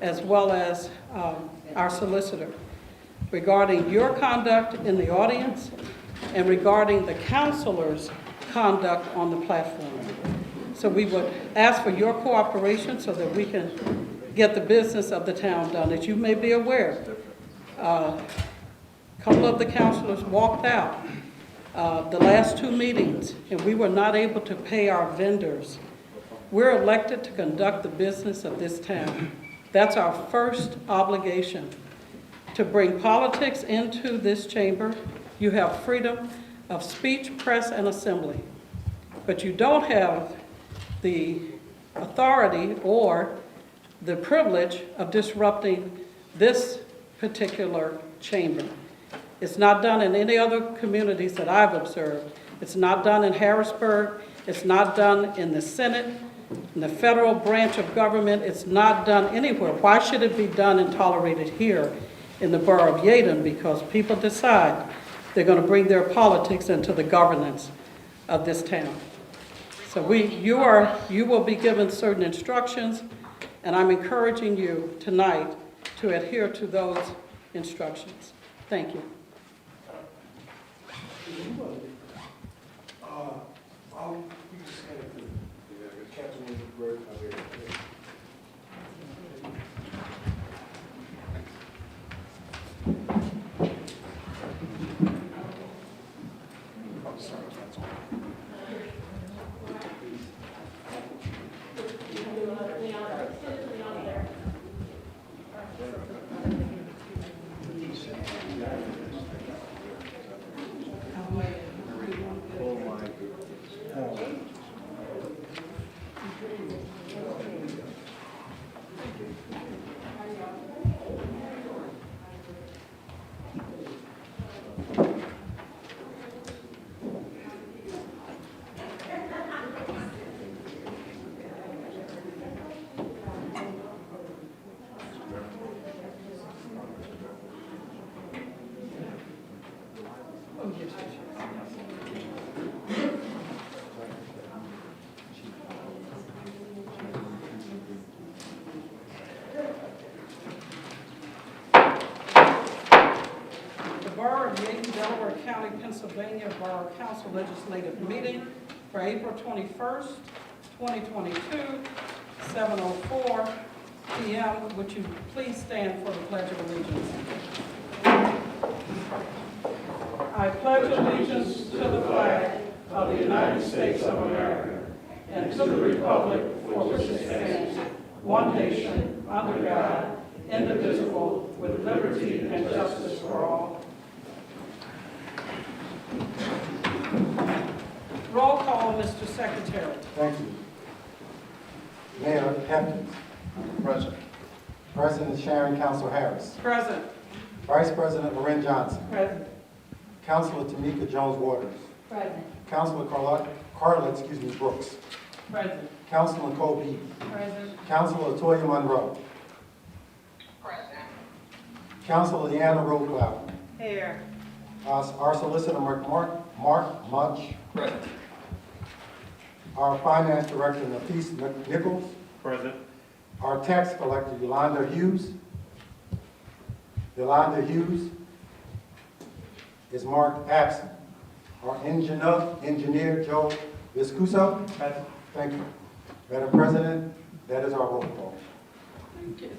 as well as our solicitor, regarding your conduct in the audience and regarding the counselors' conduct on the platform. So we would ask for your cooperation so that we can get the business of the town done. As you may be aware, a couple of the counselors walked out the last two meetings, and we were not able to pay our vendors. We're elected to conduct the business of this town. That's our first obligation, to bring politics into this chamber. You have freedom of speech, press, and assembly, but you don't have the authority or the privilege of disrupting this particular chamber. It's not done in any other communities that I've observed. It's not done in Harrisburg. It's not done in the Senate, in the federal branch of government. It's not done anywhere. Why should it be done and tolerated here in the borough of Yeadon? Because people decide they're going to bring their politics into the governance of this town. So you will be given certain instructions, and I'm encouraging you tonight to adhere to those instructions. Thank you. Yeadon, Delaware County, Pennsylvania Borough Council Legislative Meeting for April 21st, 2022, 7:04 p.m. Would you please stand for the Pledge of Allegiance? I pledge allegiance to the flag of the United States of America and to the republic for which it stands, one nation, under God, indivisible, with liberty and justice for all. Roll call, Mr. Secretary. Thank you. Mayor Hempkins. Present. President Sharon Council Harris. Present. Vice President Loren Johnson. Present. Councilor Tamika Jones Waters. Present. Councilor Carla Brooks. Present. Councilor Nicole Beebe. Present. Councilor Toya Monroe. Present. Councilor Leanna Roadcloud. Here. Our solicitor Mark Munch. Present. Our finance director Nafis Nichols. Present. Our tax collector Yolanda Hughes. Is marked absent. Our engineer Joe Viscuso. Present. Thank you. Madam President, that is our roll call.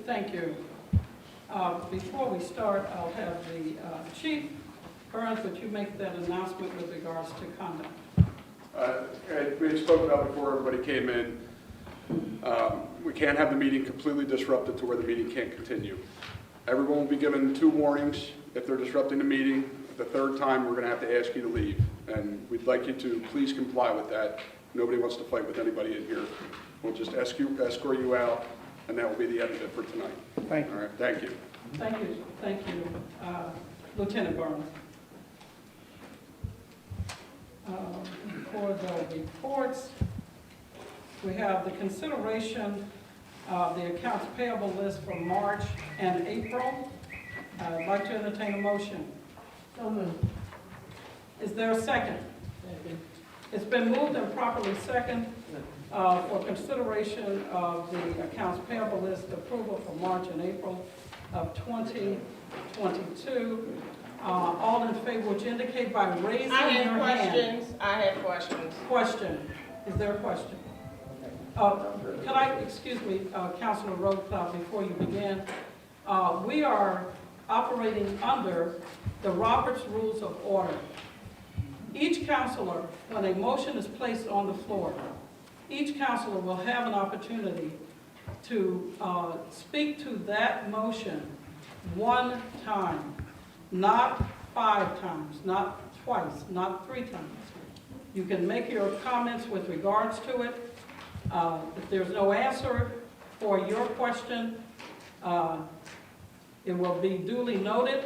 Thank you. Before we start, I'll have the Chief Burns, would you make that announcement with regards to conduct? We had spoken about before everybody came in. We can't have the meeting completely disrupted to where the meeting can't continue. Everyone will be given 2 warnings if they're disrupting the meeting. The 3rd time, we're going to have to ask you to leave, and we'd like you to please comply with that. Nobody wants to fight with anybody in here. We'll just escort you out, and that will be the end of it for tonight. Thank you. All right, thank you. Thank you, Lieutenant Burns. For the reports, we have the consideration of the accounts payable list for March and April. I'd like to entertain a motion. So moved. Is there a second? It's been moved and properly second for consideration of the accounts payable list approval for March and April of 2022. All in favor, would you indicate by raising your I hand? have questions. I have questions. Question. Is there a question? Can I, excuse me, Councilor Roadcloud, before you begin? We are operating under the Roberts Rules of Order. Each councilor, when a motion is placed on the floor, each councilor will have an opportunity to speak to that motion one time, not 5 times, not twice, not 3 times. You can make your comments with regards to it. If there's no answer for your question, it will be duly noted,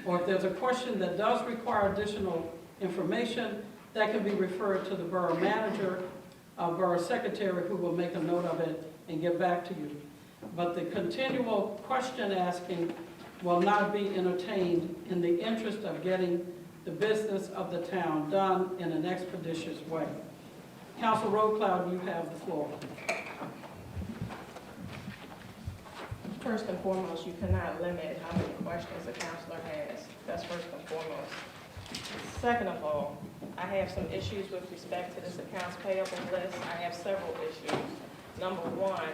or if there's a question that does require additional information, that can be referred to the borough manager, borough secretary, who will make a note of it and get back to you. But the continual question asking will not be entertained in the interest of getting the business of the town done in an expeditious way. Council Roadcloud, you have the floor. First and foremost, you cannot limit how many questions a counselor has. That's first and foremost. Second of all, I have some issues with respect to this accounts payable list. I have several issues. Number one,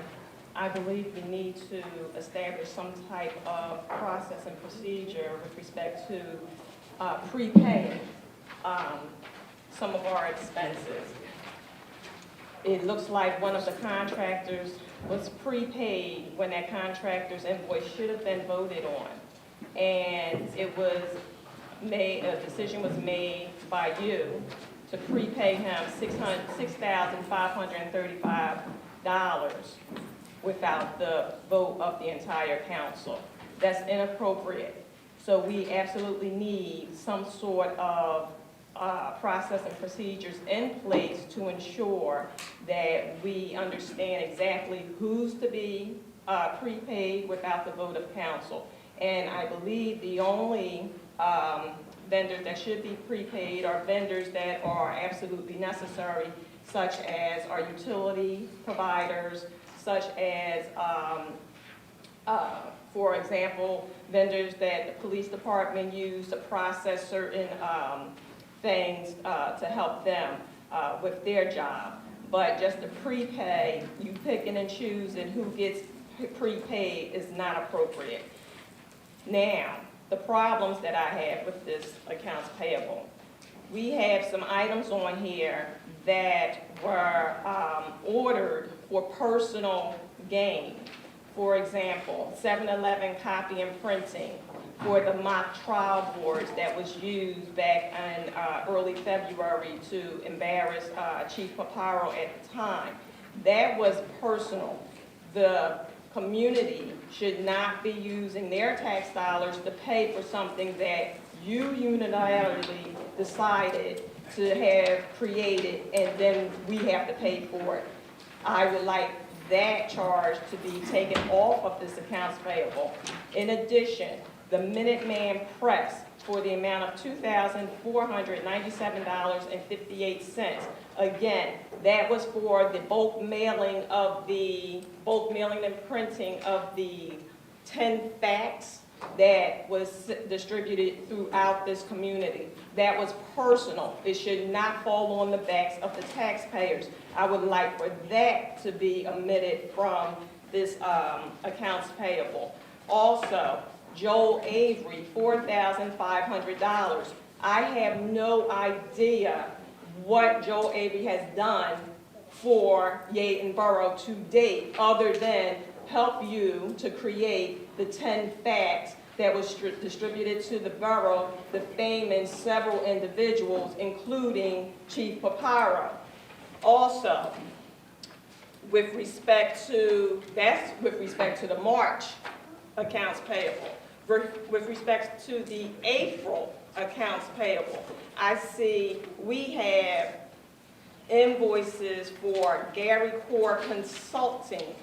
I believe we need to establish some type of process and procedure with respect to prepaying some of our expenses. It looks like one of the contractors was prepaid when that contractor's invoice should have been voted on. And it was made, a decision was made by you to prepay him $6,535 without the vote of the entire council. That's inappropriate. So we absolutely need some sort of process and procedures in place to ensure that we understand exactly who's to be prepaid without the vote of council. And I believe the only vendors that should be prepaid are vendors that are absolutely necessary, such as our utility providers, such as, for example, vendors that the police department use to process certain things to help them with their job. But just to prepay, you picking and choosing who gets prepaid is not appropriate. Now, the problems that I have with this accounts payable. We have some items on here that were ordered for personal gain. For example, 7-Eleven copy and printing for the mock trial boards that was used back in early February to embarrass Chief Paparo at the time. That was personal. The community should not be using their tax dollars to pay for something that you unilaterally decided to have created, and then we have to pay for it. I would like that charge to be taken off of this accounts payable. In addition, the Minuteman Press for the amount of $2,497.58. Again, that was for the bulk mailing and printing of the 10 facts that was distributed throughout this community. That was personal. It should not fall on the backs of the taxpayers. I would like for that to be omitted from this accounts payable. Also, Joel Avery, $4,500. I have no idea what Joel Avery has done for Yeadon Borough to date, other than help you to create the 10 facts that was distributed to the borough, defaming several individuals, including Chief Paparo. Also, with respect to the March accounts payable. With respect to the April accounts payable, I see we have invoices for Gary Core Consulting,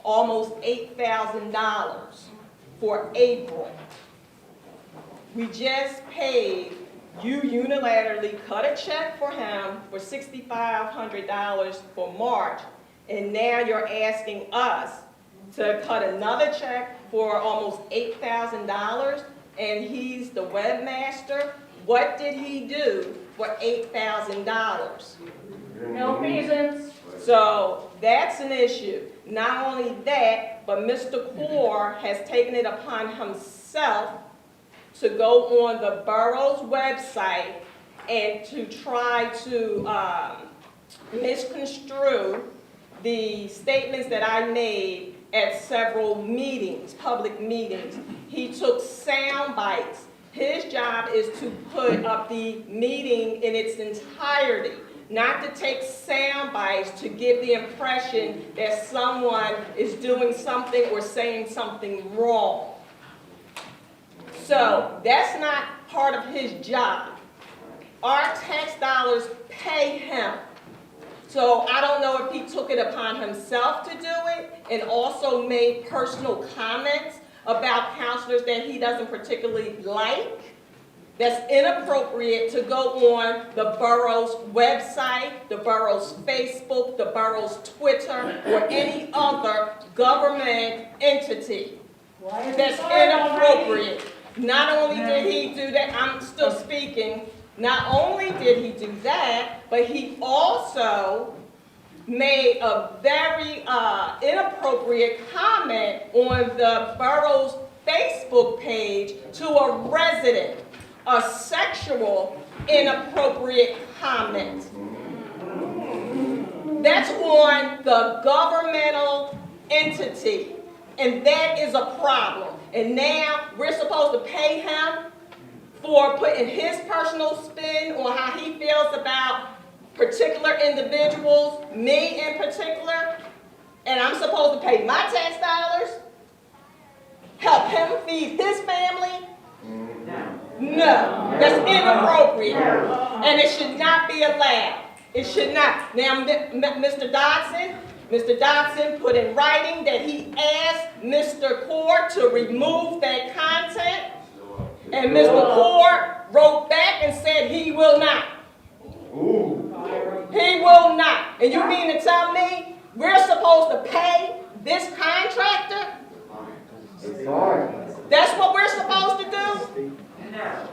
almost $8,000 for April. We just paid you unilaterally cut a check for him for $6,500 for March, and now you're asking us to cut another check for almost $8,000, and he's the webmaster. What did he do for $8,000? No reasons. So that's an issue. Not only that, but Mr. Core has taken it upon himself to go on the borough's website and to try to misconstrue the statements that I made at several meetings, public meetings. He took sound bites. His job is to put up the meeting in its entirety, not to take sound bites to give the impression that someone is doing something or saying something wrong. So that's not part of his job. Our tax dollars pay him. So I don't know if he took it upon himself to do it and also made personal comments about counselors that he doesn't particularly like. That's inappropriate to go on the borough's website, the borough's Facebook, the borough's Twitter, or any other government entity. That's inappropriate. Not only did he do that, I'm still speaking, not only did he do that, but he also made a very inappropriate comment on the borough's Facebook page to a resident, a sexual inappropriate comment. That's on the governmental entity, and that is a problem. And now we're supposed to pay him for putting his personal spin on how he feels about particular individuals, me in particular, and I'm supposed to pay my tax dollars, help him feed his family? No, that's inappropriate, and it should not be allowed. It should not. Now, Mr. Dodson put in writing that he asked Mr. Core to remove that content, and Mr. Core wrote back and said he will not. He will not. And you mean to tell me we're supposed to pay this contractor? That's what we're supposed to do? No.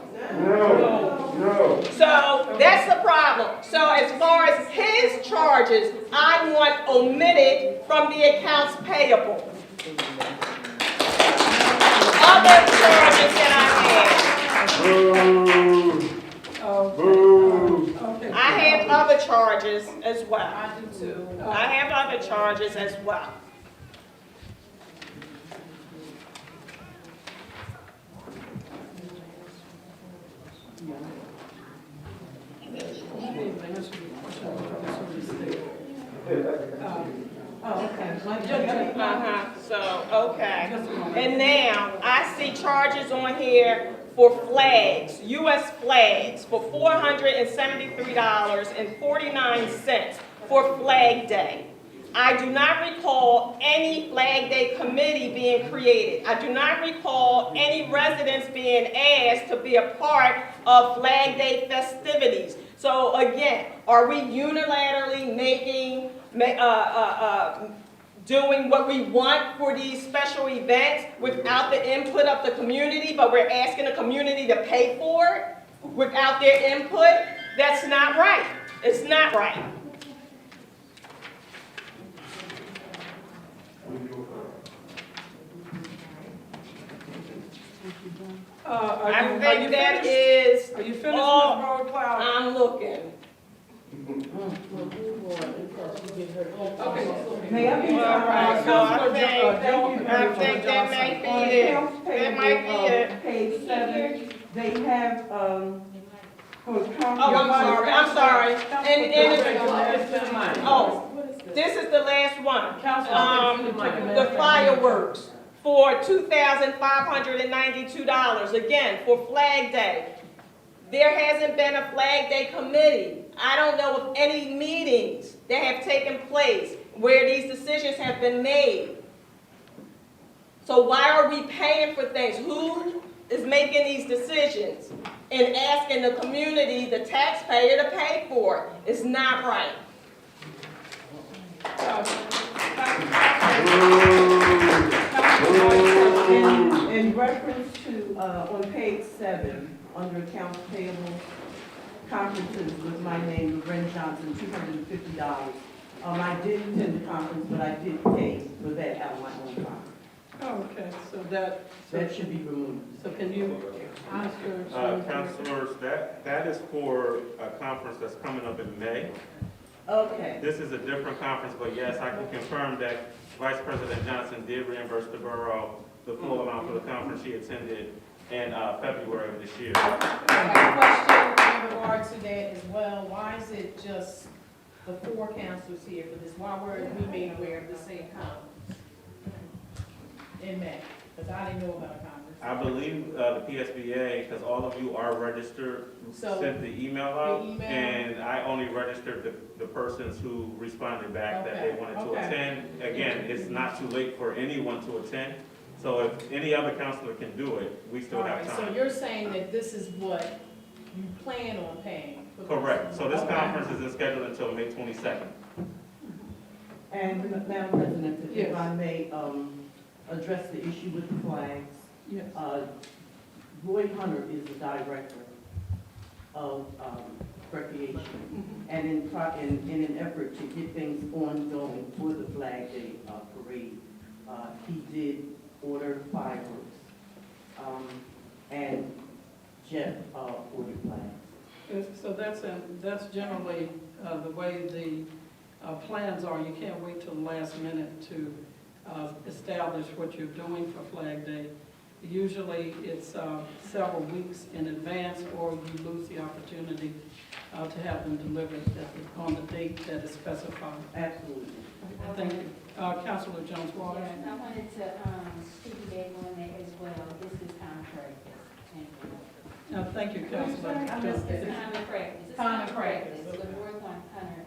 So that's the problem. So as far as his charges, I want omitted from the accounts payable. Other charges that I have other charges as well. I do too. I have other charges as well. Okay. And now, I see charges on here for flags, U.S. flags, for $473.49 for Flag Day. I do not recall any Flag Day committee being created. I do not recall any residents being asked to be a part of Flag Day festivities. So again, are we unilaterally doing what we want for these special events without the input of the community, but we're asking the community to pay for it without their input? That's not right. It's not right. I think that is Are you finished, Ms. all Broadcloud? I'm looking. Okay. May I be? All right, so I think that may be it. On That might be it. Page 7, they have, Oh, I'm sorry. And this is the last one. The fireworks for $2,592, again, for Flag Day. There hasn't been a Flag Day committee. I don't know of any meetings that have taken place where these decisions have been made. So why are we paying for things? Who is making these decisions? and asking the community, the taxpayer, to pay for it. It's not right. In reference to, on page 7, under accounts payable, conferences with my name, Loren Johnson, $250. I did attend the conference, but I did pay for that out of my own pocket. Oh, okay, so That should be removed. so can you, Mr. Councilors, that is for a conference that's coming up in May. Okay. This is a different conference, but yes, I can confirm that Vice President Johnson did reimburse the borough the full amount for the conference she attended in February of this year. I have a question in regard to that as well. Why is it just the 4 councilors here for this? Why were we made aware of the same conference in May? Because I didn't know about a conference. I believe the PSBA, because all of you are registered, So, sent the email out, the email- and I only registered the persons who responded back that they Okay, wanted to okay. attend. Again, it's not too late for anyone to attend, so if any other counselor can do it, we still All have right, so time. you're saying that this is what you plan on paying? for this? Correct, so this Okay. conference isn't scheduled until May 22nd. And Madam President, if Yes. I may address the issue with the flags. Yes. Roy Hunter is the director of recreation. And in an effort to get things ongoing for the Flag Day parade, he did order fireworks. And Jeff ordered flags. So that's generally the way the plans are. You can't wait till the last minute to establish what you're doing for Flag Day. Usually it's several weeks in advance, or you lose the opportunity to have them delivered on the date that is specified. Absolutely. Thank you. Councilor Jones Waters. Yes, I wanted to piggyback on that as well. This is common practice. Thank you, Councilor. It's common practice. It's Common practice. We'll work on Hunter.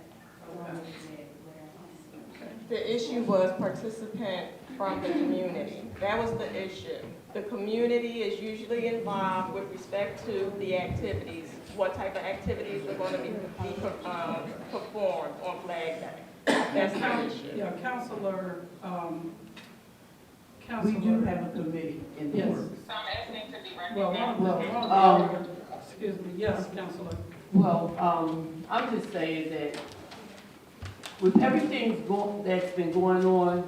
The issue was participant from the community. That was the issue. The community is usually involved with respect to the activities, what type of activities are going to be performed on Flag Day. That's the issue. Yeah, Councilor, We do have a committee in the Yes. works. So I'm asking to be Well, recognized. excuse me, yes, Councilor. Well, I'm just saying that with everything that's been going on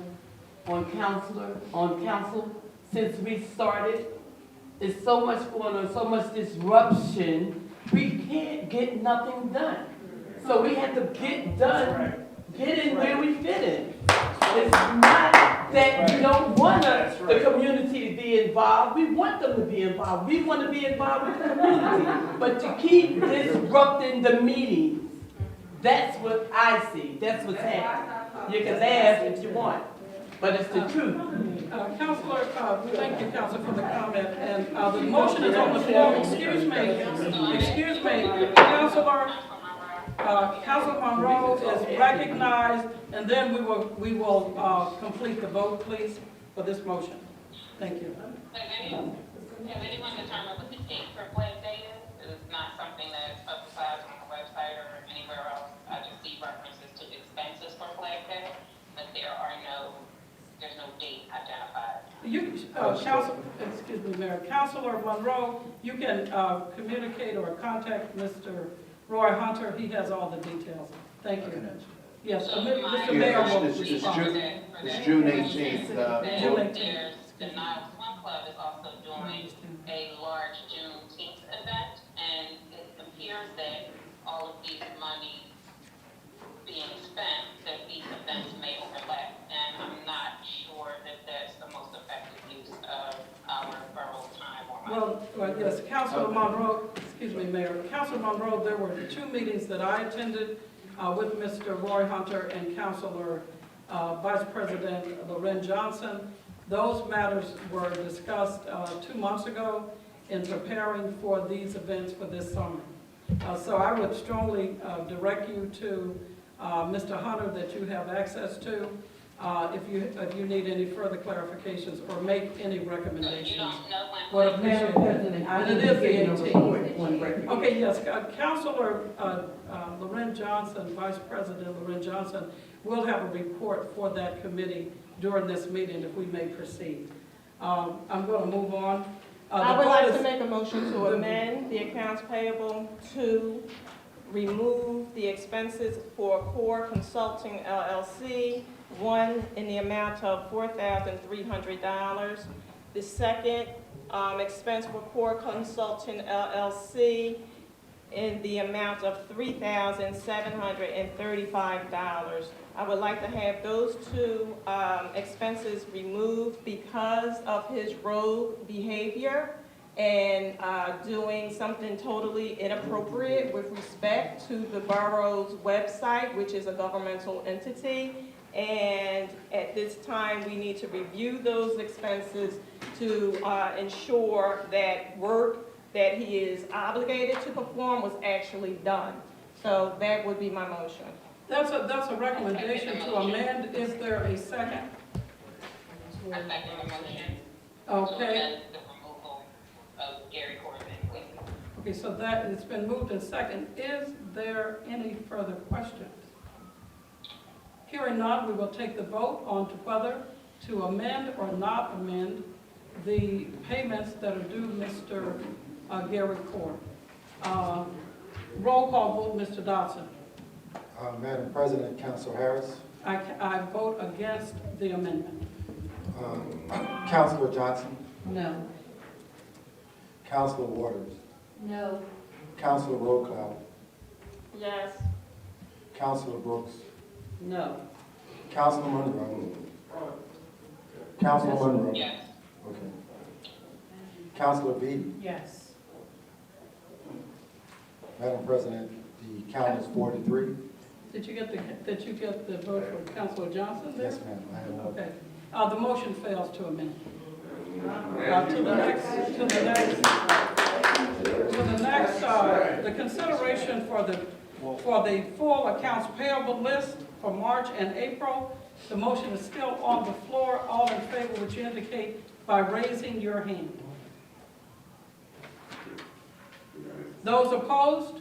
council, since we started, there's so much going on, so much disruption, we can't get nothing done. So we have to get done, get in where we fit in. It's not that we don't want the community to be involved. We want them to be involved. We want to be involved with the community. But to keep disrupting the meetings, that's what I see. That's what's happening. You can laugh if you want, but it's the truth. Councilor, thank you, Councilor, for the comment. And the motion is on the floor. Excuse me, Councilor Monroe is recognized, and then we will complete the vote, please, for this motion. Thank you. Has anyone determined what the date for Flag Day is? It's not something that's publicized on the website or anywhere else. I just see references to expenses for Flag Day, but there's no date identified. Excuse me, Mayor. Councilor Monroe, you can communicate or contact Mr. Roy Hunter. He has all the details. Thank you. Yes, Mr. Mayor will respond. It's June 18th. June 18th. There's the Niles Swim Club is also doing a large Juneteenth event, and it appears that all of these money being spent, that these events may overlap, and I'm not sure that that's the most effective use of our borough time or money. Well, yes, Councilor Monroe, excuse me, Mayor. Councilor Monroe, there were 2 meetings that I attended with Mr. Roy Hunter and Councilor Vice President Loren Johnson. Those matters were discussed 2 months ago in preparing for these events for this summer. So I would strongly direct you to Mr. Hunter that you have access to if you need any further clarifications or make any You recommendations. don't know Would when. appreciate Madam it. President, I And need it to is the give a 18th. report on recreation. Okay, yes, Counselor Loren Johnson, Vice President Loren Johnson, will have a report for that committee during this meeting if we may proceed. I'm going to move on. I The would vote like is- to make a motion to amend the accounts payable to remove the expenses for Core Consulting LLC, one in the amount of $4,300. The second expense for Core Consulting LLC in the amount of $3,735. I would like to have those two expenses removed because of his rogue behavior and doing something totally inappropriate with respect to the borough's website, which is a governmental entity. And at this time, we need to review those expenses to ensure that work that he is obligated to perform was actually done. So that would be my motion. That's a recommendation to amend. Is there a second? I second the motion. To Okay. amend the removal of Gary Corbin, please. Okay, so that, it's been moved and second. Is there any further questions? Hearing none, we will take the vote on to whether to amend or not amend the payments that are due Mr. Gary Core. Roll call vote, Mr. Dodson. Madam President, Council Harris, I vote against the amendment. Councilor Johnson, No. Councilor Waters, No. Councilor Rowe, Yes. Councilor Brooks, No. Councilor Monroe, Councilor Monroe. Yes. Okay. Councilor Beatty, Yes. Madam President, the count is 4-3. Did you get the vote from Councilor Johnson there? Yes, ma'am, I have one. Okay. The motion fails to amend. To the next, the consideration for the full accounts payable list for March and April. The motion is still on the floor. All in favor, would you indicate by raising your hand? Those opposed?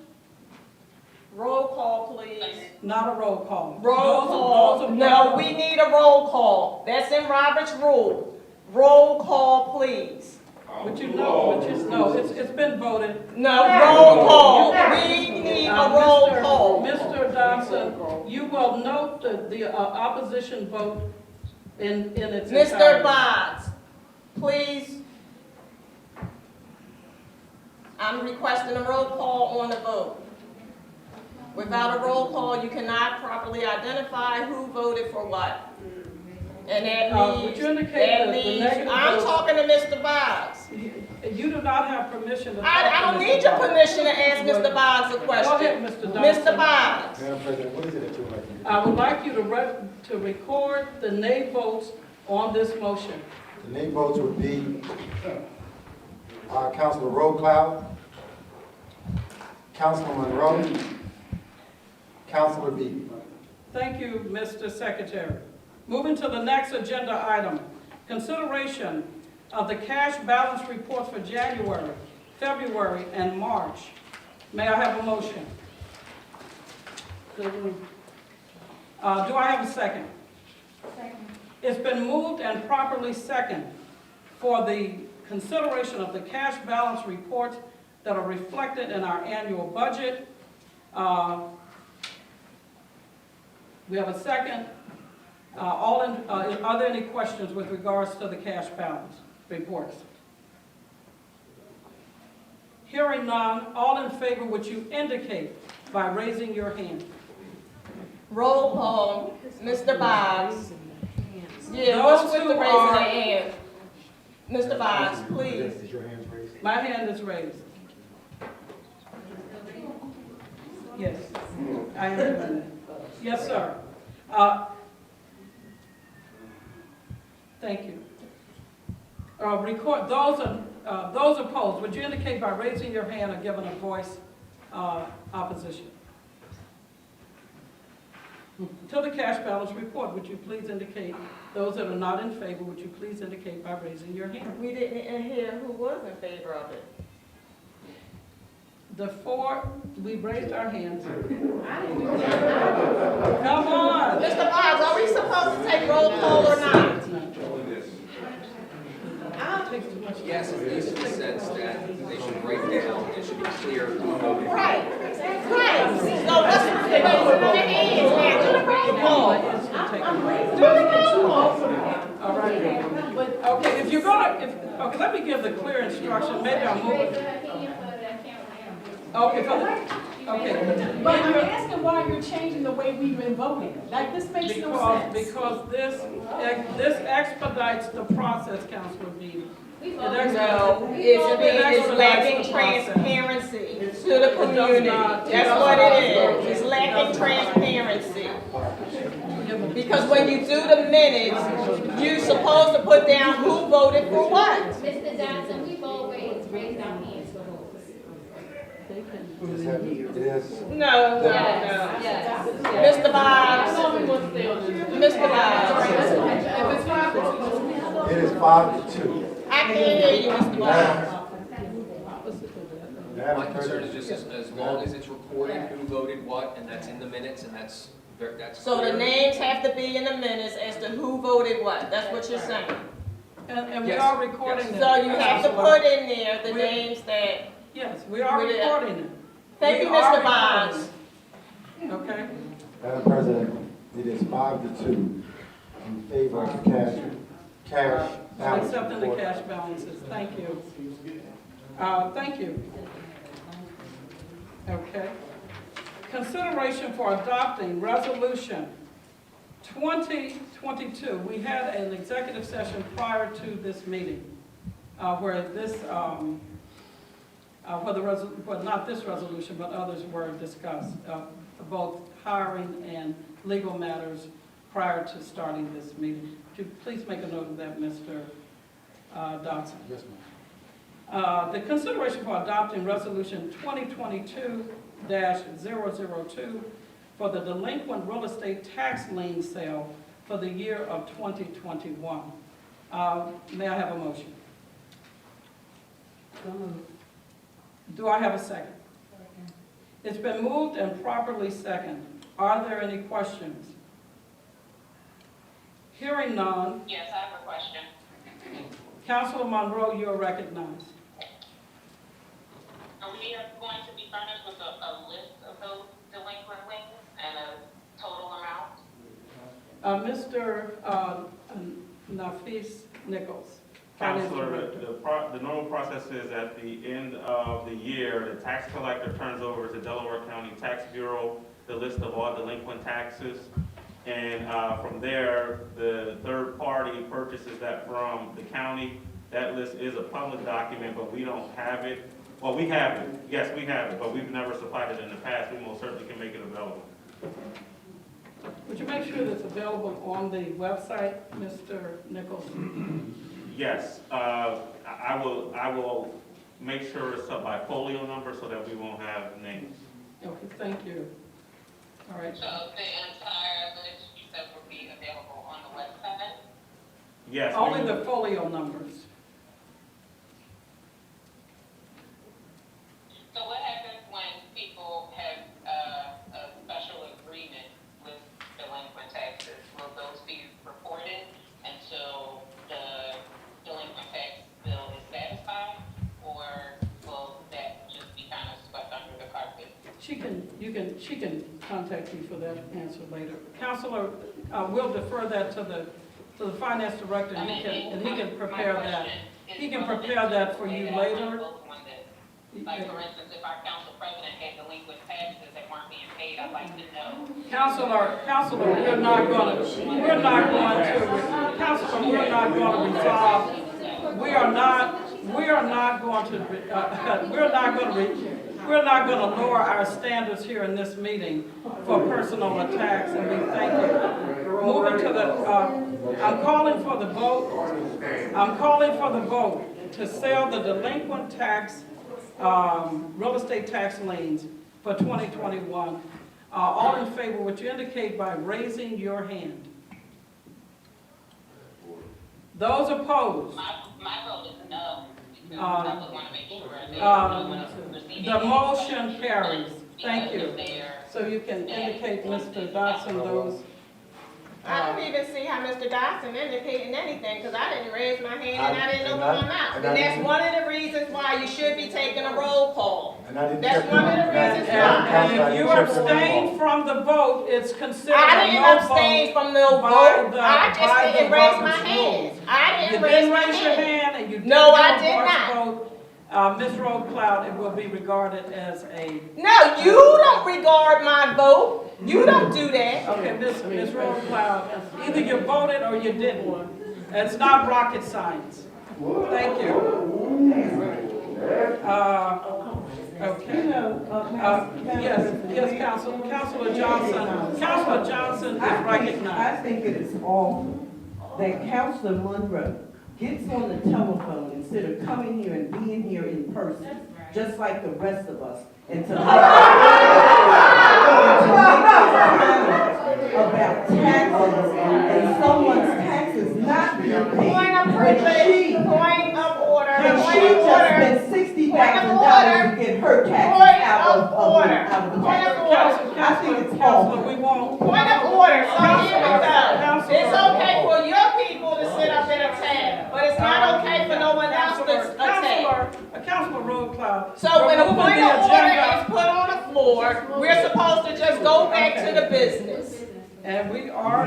Roll call, please. Not a roll call. Roll Those call. opposed? No, we need a roll call. That's in Robert's rule. Roll call, please. But you know, it's been voted. No, roll call. We need a roll call. Mr. Dodson, you will note the opposition vote in its entirety. Mr. Boggs, please. I'm requesting a roll call on the vote. Without a roll call, you cannot properly identify who voted for what. And that Would means, you indicate the negative I'm vote? talking to Mr. Boggs. You do not have permission to talk I to don't Mr. need your Boggs. permission to ask Mr. Boggs a Go question. ahead, Mr. Dodson. Mr. Boggs. Madam President, what is it that you would like me to do? I would like you to record the nay votes on this motion. The nay votes would be Councilor Rowe, Councilor Monroe, Councilor Beatty. Thank you, Mr. Secretary. Moving to the next agenda item, consideration of the cash balance reports for January, February, and March. May I have a motion? Do I have a second? Second. It's been moved and properly second for the consideration of the cash balance reports that are reflected in our annual budget. We have a second. Are there any questions with regards to the cash balance reports? Hearing none, all in favor, would you indicate by raising your hand? Roll call. Mr. Boggs. Yeah, Those what's with who the raising are- their hand? Mr. Boggs, please. Is your hands raised? My hand is raised. Yes, I am doing that. Yes, sir. Thank you. Record those opposed. Would you indicate by raising your hand or giving a voice opposition? To the cash balance report, would you please indicate, those that are not in favor, would you please indicate by raising your hand? We didn't hear who was in favor of it. The four, we raised our hands. I didn't do Come on. Mr. Boggs, are we supposed to take roll call or not? Yes, at least in the sense that they should break down, it should be clear who voted. Right, right. So let's raise the hands now, do the roll call. All right. Okay, if you're gonna, okay, let me give the clear instruction, maybe I'll move it. Okay, okay. But I'm asking why you're changing the way we've been voting. Like, this makes no sense. Because this expedites the process, Councilor Beebe. No, it's lacking transparency to the community. That's what it is. It's lacking transparency. Because when you do the minutes, you're supposed to put down who voted for what. Mr. Johnson, we've always raised our hands for votes. It is, No. Yes. Mr. Boggs. Mr. Boggs. it is 5-2. I can't hear you, Mr. Boggs. My concern is just as long as it's recorded who voted what, and that's in the minutes, and that's So the clear. names have to be in the minutes as to who voted what. That's what you're saying. And we Yes, are recording yes. it. So you have to put in there the names that, Yes, we are recording it. thank you, We are Mr. Boggs. recording it. Okay? Madam President, it is 5-2 in favor of cash balance. Accepting the report. cash balances, thank you. Thank you. Okay. Consideration for adopting resolution 2022. We had an executive session prior to this meeting, where this, not this resolution, but others were discussed, both hiring and legal matters prior to starting this meeting. Could you please make a note of that, Mr. Dodson? Yes, ma'am. The consideration for adopting resolution 2022-002 for the delinquent real estate tax lien sale for the year of 2021. May I have a motion? Do I have a second? It's been moved and properly seconded. Are there any questions? Hearing none, Yes, I have a question. Councilor Monroe, you are recognized. Are we going to be furnished with a list of those delinquent liens and a total amount? Mr. Nafis Nichols. Counselor, the normal process is at the end of the year, the tax collector turns over to Delaware County Tax Bureau the list of all delinquent taxes. And from there, the third party purchases that from the county. That list is a public document, but we don't have it. Well, we have it. Yes, we have it, but we've never supplied it in the past. We most certainly can make it available. Would you make sure that's available on the website, Mr. Nichols? Yes, I will make sure it's up by folio number so that we won't have names. Okay, thank you. All right. So the entire list you said will be available on the website? Yes. Only the folio numbers. So what happens when people have a special agreement with delinquent taxes? Will those be reported until the delinquent tax bill is satisfied? Or will that just be kind of swept under the carpet? She can contact you for that answer later. Counselor, we'll defer that to the finance director, and he can prepare that. He can prepare that for you later. Like, for instance, if our council president had delinquent taxes that weren't being paid, I'd like to know. Counselor, we're not going to resolve, we're not going to lower our standards here in this meeting for personal attacks, and we thank you. Moving to the, I'm calling for the vote to sell the delinquent tax, real estate tax liens for 2021. All in favor, would you indicate by raising your hand? Those opposed? My vote is no, because I would want to make sure that Um, no one is receiving. The motion carries. Thank because you. of their- So you can indicate, Mr. Dodson, those. I don't even see how Mr. Dodson indicating anything, because I didn't raise my hand and I didn't open my mouth. And that's one of the reasons why you should be taking a roll call. And I didn't That's check one of the and I- reasons And why. if you abstain from the vote, it's considered I a didn't no abstain vote. from no by vote. the- I just by the didn't raise my Robert's hand. rules. I You didn't raise my raise your hand. hand and you didn't No, I give a did voice not. vote. Ms. Roadcloud, it will be regarded as a, No, you don't regard my vote. You don't do that. okay, Ms. Roadcloud, either you voted or you didn't. It's not rocket science. Thank you. Okay. Yes, Councilor Johnson. Councilor Johnson is I recognized. think it is awful that Councilor Monroe gets on the telephone instead of coming here and being here in person, just like the rest of us, and to make about taxes and someone's taxes not being paid. Point of when she- privilege, point of order, when point she of just order. spent $60,000 to get her taxes out of the tax. I think it's Councilor, awful. we won't. Point of order, so here we go. It's okay for your people to sit up and attack, but it's not okay for no one else to attack. Councilor Roadcloud. So when a we're moving point the of order agenda, is put on the floor, we're supposed to just go back to the business. and we are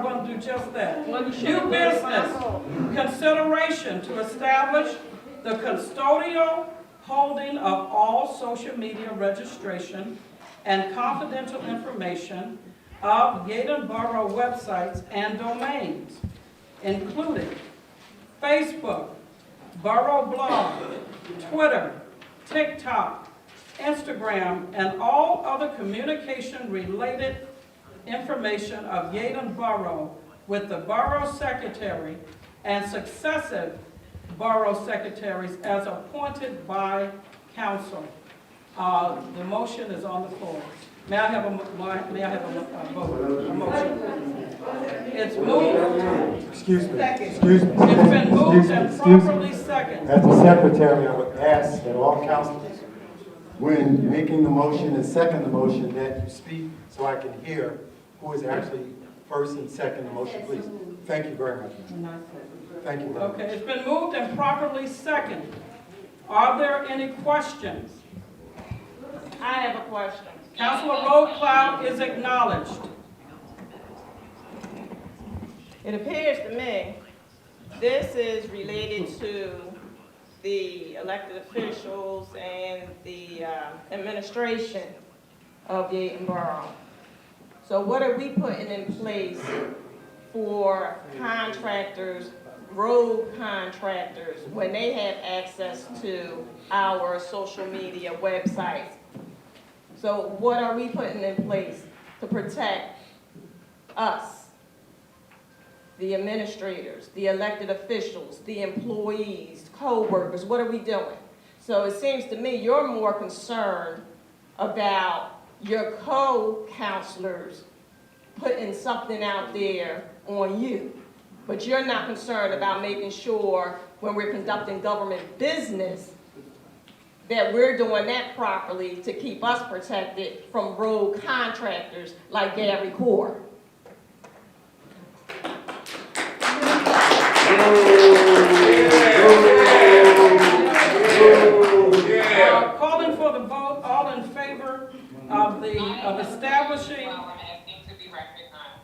going to do just that. New business, consideration to establish the custodial holding of all social media registration and confidential information of Yeadon Borough websites and domains, including Facebook, Borough blog, Twitter, TikTok, Instagram, and all other communication-related information of Yeadon Borough with the Borough Secretary and successive Borough Secretaries as appointed by council. The motion is on the floor. May I have a vote, a motion? It's moved. Excuse me. It's been moved and properly seconded. As the secretary, I would ask that all councilors, when making the motion and second the motion, that you speak so I can hear who is actually first and second the motion, please. Thank you very much. Thank you very much. Okay, it's been moved and properly seconded. Are there any questions? I have a question. Councilor Roadcloud is acknowledged. It appears to me this is related to the elected officials and the administration of Yeadon Borough. So what are we putting in place for contractors, road contractors, when they have access to our social media websites? So what are we putting in place to protect us, the administrators, the elected officials, the employees, co-workers? What are we doing? So it seems to me you're more concerned about your co-counselors putting something out there on you, but you're not concerned about making sure when we're conducting government business that we're doing that properly to keep us protected from rogue contractors like Gary Core. Calling for the vote, all in favor of establishing. Well, I'm asking to be recognized.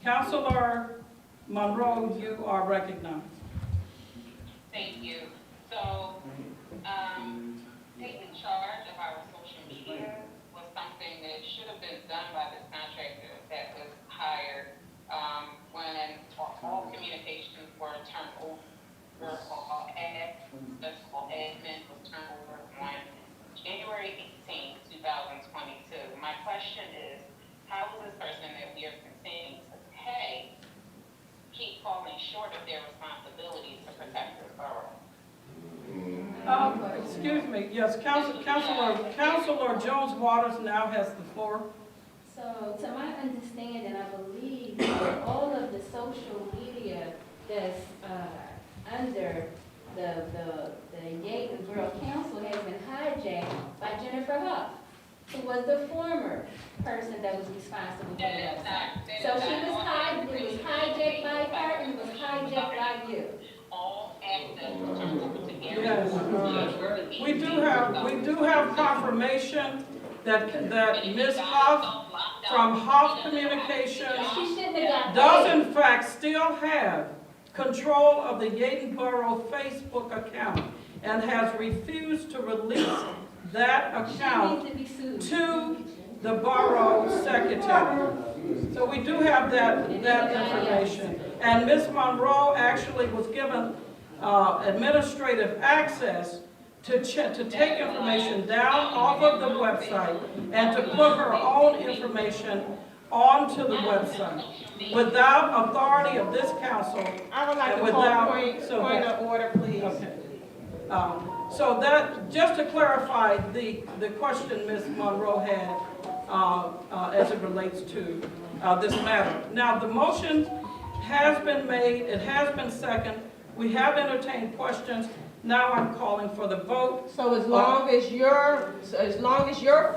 Councilor Monroe, you are recognized. Thank you. So, taking charge of our social media was something that should have been done by this contractor that was hired, when all communications were turned over, all admin was turned over on January 18, 2022. My question is, how will this person that we are continuing to pay keep falling short of their responsibilities to protect this borough? Excuse me, yes, Councilor Jones Waters now has the floor. So, to my understanding, I believe that all of the social media that's under the Yeadon Borough Council has been hijacked by Jennifer Huff, who was the former person that was responsible for the website. So it was hijacked by her and it was hijacked by you. All access turned over to Gary. Yes. We do have confirmation that Ms. Huff from Huff Communications She shouldn't have got does paid. in fact still have control of the Yeadon Borough Facebook account and has refused to release that account She needs to be sued. to the borough secretary. So we do have that information. And Ms. Monroe actually was given administrative access to take information down off of the website and to put her own information onto the website without authority of this council. I would like and to call without- point of order, please. Okay. So that, just to clarify the question Ms. Monroe had as it relates to this matter. Now, the motion has been made, it has been seconded, we have entertained questions. Now I'm calling for the vote. So as long as your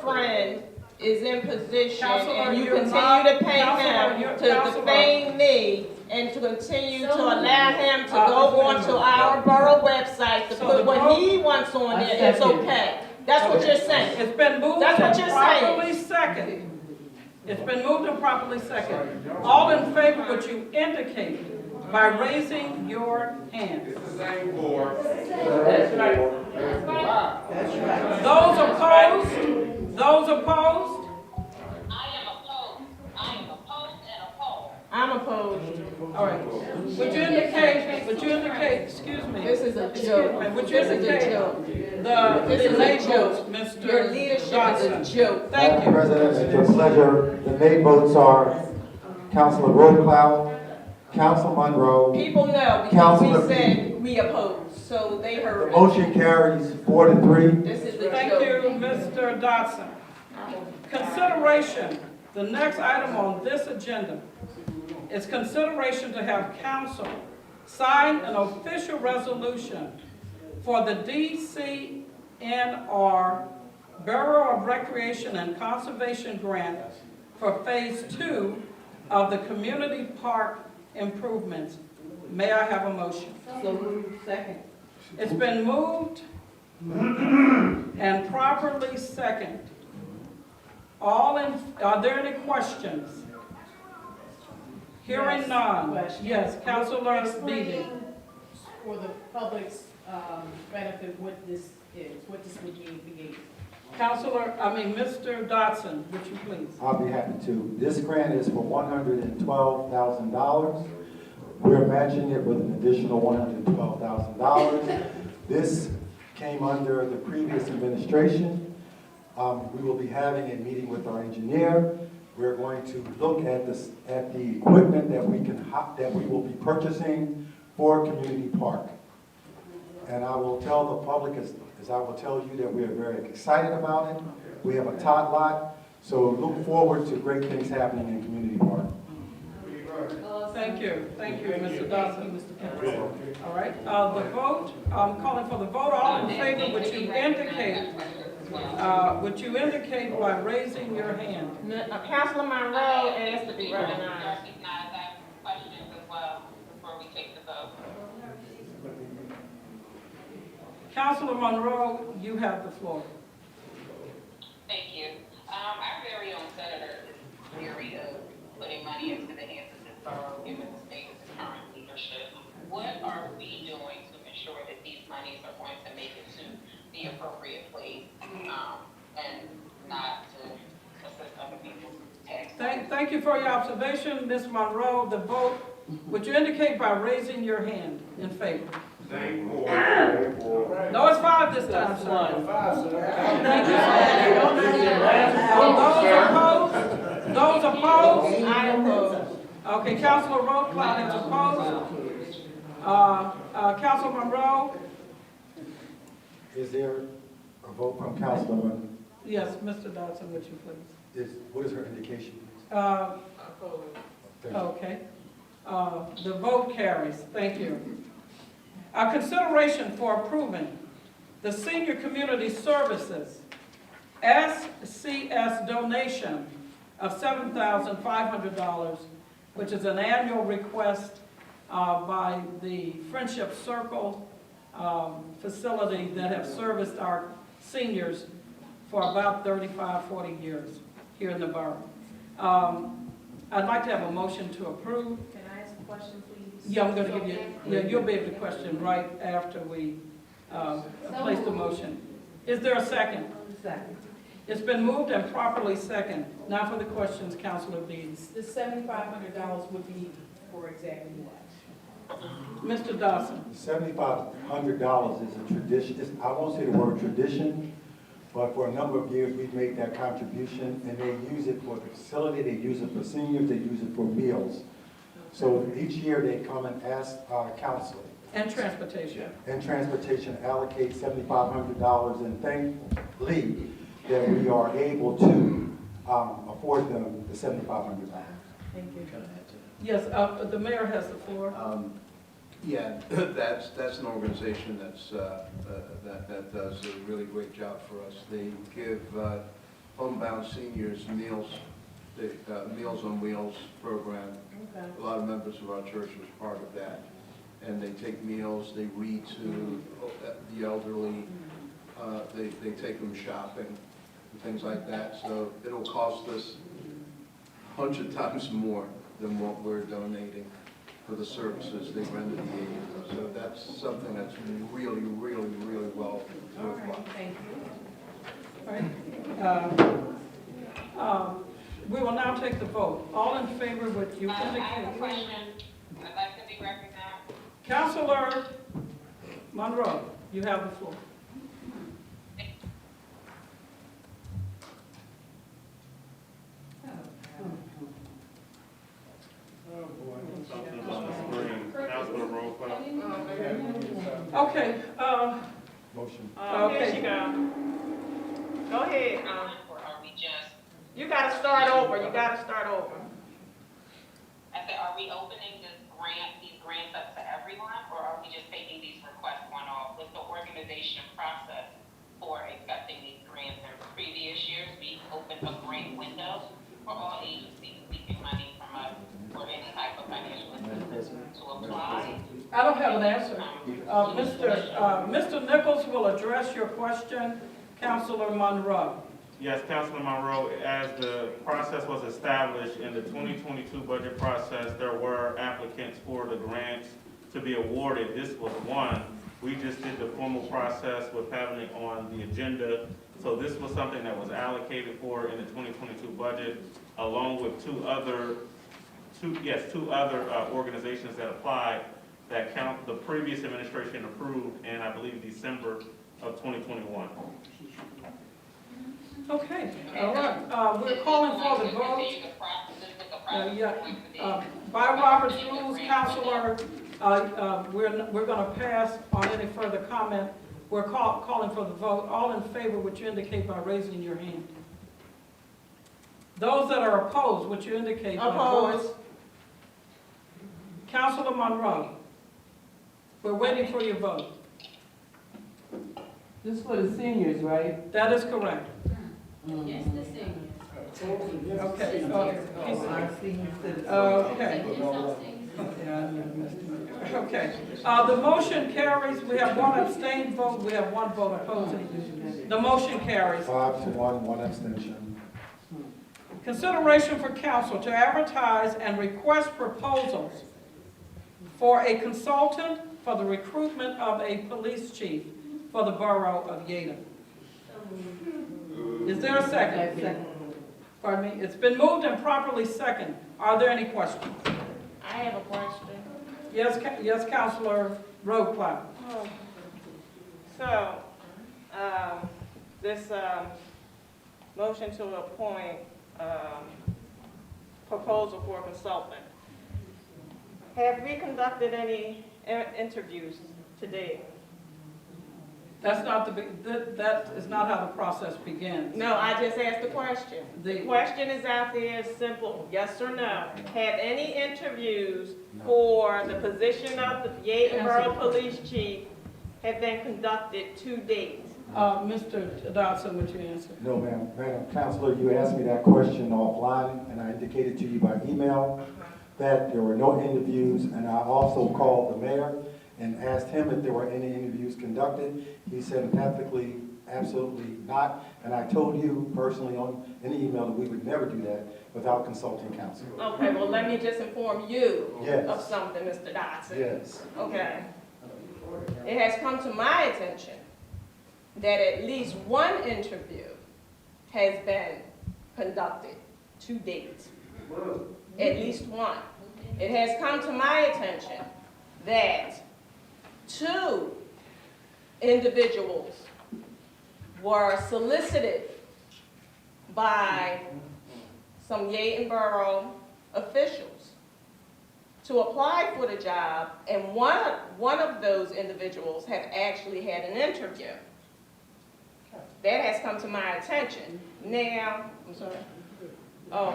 friend is in position Counselor, and you you're continue not- to pay Counselor, him you're- to Counselor. defame me and to continue to So- allow him to go onto our borough website to So put the what vote- he wants on I there, it's second. okay. That's what you're saying. It's been moved That's what and you're saying. properly seconded. It's been moved and properly seconded. All in favor, would you indicate by raising your hand? That's right. That's right. Those opposed? Those opposed? I am opposed. I am opposed and opposed. I'm opposed. All right. Would you indicate, excuse me. This is a Excuse joke. me, would you This is a indicate joke. the This is nay a votes, joke. Mr. Your leadership Johnson? is a joke. Thank Madam you. President, it's your pleasure. The nay votes are Councilor Roycloud, Council Monroe. People know because Counselor we said we oppose, so they The heard it. motion carries 4-3. This is a Thank joke. you, Mr. Dodson. Consideration, the next item on this agenda is consideration to have council sign an official resolution for the DCNR Borough of Recreation and Conservation Grant for Phase 2 of the Community Park improvements. May I have a motion? So moved. Second. It's been moved and properly seconded. Are there any questions? Hearing Yes, none. question. Yes, Councilor Beatty. Explain for the public's benefit what this is, what this would mean for you. Mr. Dodson, would you please? I'll be happy to. This grant is for $112,000. We're matching it with an additional $112,000. This came under the previous administration. We will be having a meeting with our engineer. We're going to look at the equipment that we will be purchasing for Community Park. And I will tell the public, as I will tell you, that we are very excited about it. We have a tot lot, so look forward to great things happening in Community Park. Thank you, Mr. Dodson. All right, the vote, I'm calling for the vote. All in favor, would you indicate by raising your hand? Councilor Monroe asked to be recognized. Recognize that questions as well before we take the vote. Councilor Monroe, you have the floor. Thank you. Our very own senator is leery of putting money into the hands of this borough, given the state of the current leadership. What are we doing to ensure that these monies are going to make it to the appropriate place, and not to assist other people's tax? Thank you for your observation, Ms. Monroe. The vote, would you indicate by raising your hand in favor? No, it's 5 this time, sir. Thank you, sir. Those opposed? I oppose. Okay, Councilor Roquel is opposed. Councilor Monroe? Is there a vote from Councilwoman? Yes, Mr. Dodson, would you please? What is her indication? Thank you. Okay. The vote carries. Thank you. Consideration for approving the Senior Community Services SCS donation of $7,500, which is an annual request by the Friendship Circle facility that have serviced our seniors for about 35, 40 years here in the borough. I'd like to have a motion to approve. Can I ask a question, please? Yeah, I'm going to give you, yeah, you'll be able to question right after we place the motion. Is there a second? Second. It's been moved and properly second. Now for the questions, Councilor Deeds. The $7,500 would be for exactly what? Mr. Dawson. $7,500 is a tradition, I won't say the word tradition, but for a number of years, we've made that contribution, and they use it for the facility, they use it for seniors, they use it for meals. So each year, they come and ask our council And transportation. and transportation allocate $7,500, and thankfully that we are able to afford them the $7,500. Thank you. Yes, the mayor has the floor. Yeah, that's an organization that does a really great job for us. They give homebound seniors meals, the Meals on Wheels program. Okay. A lot of members of our church was part of that. And they take meals, they read to the elderly, they take them shopping, and things like that. So it'll cost us 100 times more than what we're donating for the services they render the aid. So that's something that's really, really, really well All worthwhile. right, thank you. All right. We will now take the vote. All in favor, would you I have a indicate? question. I'd like to be recognized. Councilor Monroe, you have the floor. Something about the screen. Councilor, roll call. Okay, Motion. Here she go. Go ahead. Or are we just, You gotta start over. You gotta start over. I said, are we opening these grants up to everyone, or are we just taking these requests one-off? With the organization process for accepting these grants in previous years, we opened a grant window for all agencies seeking money from us for any type of financial assistance to apply. I don't have an answer. Mr. Nichols will address your question. Councilor Monroe. Yes, Councilor Monroe, as the process was established in the 2022 budget process, there were applicants for the grants to be awarded. This was one. We just did the formal process with having it on the agenda. So this was something that was allocated for in the 2022 budget, along with two other organizations that applied that the previous administration approved in, I believe, December of 2021. Okay, all right. We're calling for the vote. Continue the process, this is the process Yeah, going to be. by Robert's rules, Counselor, we're going to pass on any further comment. We're calling for the vote. All in favor, would you indicate by raising your hand? Those that are opposed, would you indicate by voice? Counselor Monroe, we're waiting for your vote. This is for the seniors, right? That is correct. Yes, the seniors. Okay. Our senior citizens. Okay. Just our seniors. Okay. The motion carries. We have one abstained vote. We have one vote opposing. The motion carries. 5-1, one abstention. Consideration for council to advertise and request proposals for a consultant for the recruitment of a police chief for the borough of Yeadon. Is there a second? Pardon me? It's been moved and properly second. Are there any questions? I have a question. Yes, Councilor Roadplow. So, this motion to appoint proposal for a consultant. Have we conducted any interviews today? That's not that is not how the process begins. No, I just asked the question. The The- question is out there, it's simple, yes or no. Have any interviews for the position of the Yeadon Borough Police Chief have been conducted to date? Mr. Dodson, would you answer? No, ma'am. Madam Counselor, you asked me that question offline, and I indicated to you by email that there were no interviews, and I also called the mayor and asked him if there were any interviews conducted. He said emphatically, absolutely not, and I told you personally in the email that we would never do that without consulting counsel. Okay, well, let me just inform you Yes. of something, Mr. Dodson. Yes. Okay. It has come to my attention that at least one interview has been conducted to date. At least one. It has come to my attention that 2 individuals were solicited by some Yeadon Borough officials to apply for the job, and one of those individuals have actually had an interview. That has come to my attention. Now, I'm sorry. Oh,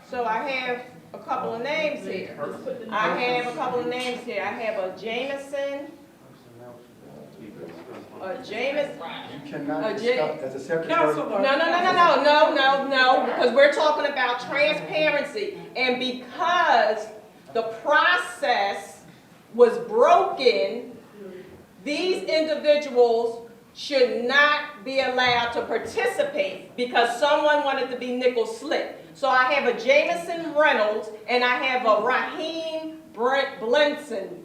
so I have a couple of names here. I have a couple of names here. I have a Jameson. You cannot discuss as a secretary. Counselor. No, because we're talking about transparency. And because the process was broken, these individuals should not be allowed to participate because someone wanted to be nickel slick. So I have a Jameson Reynolds and I have a Raheem Blanson.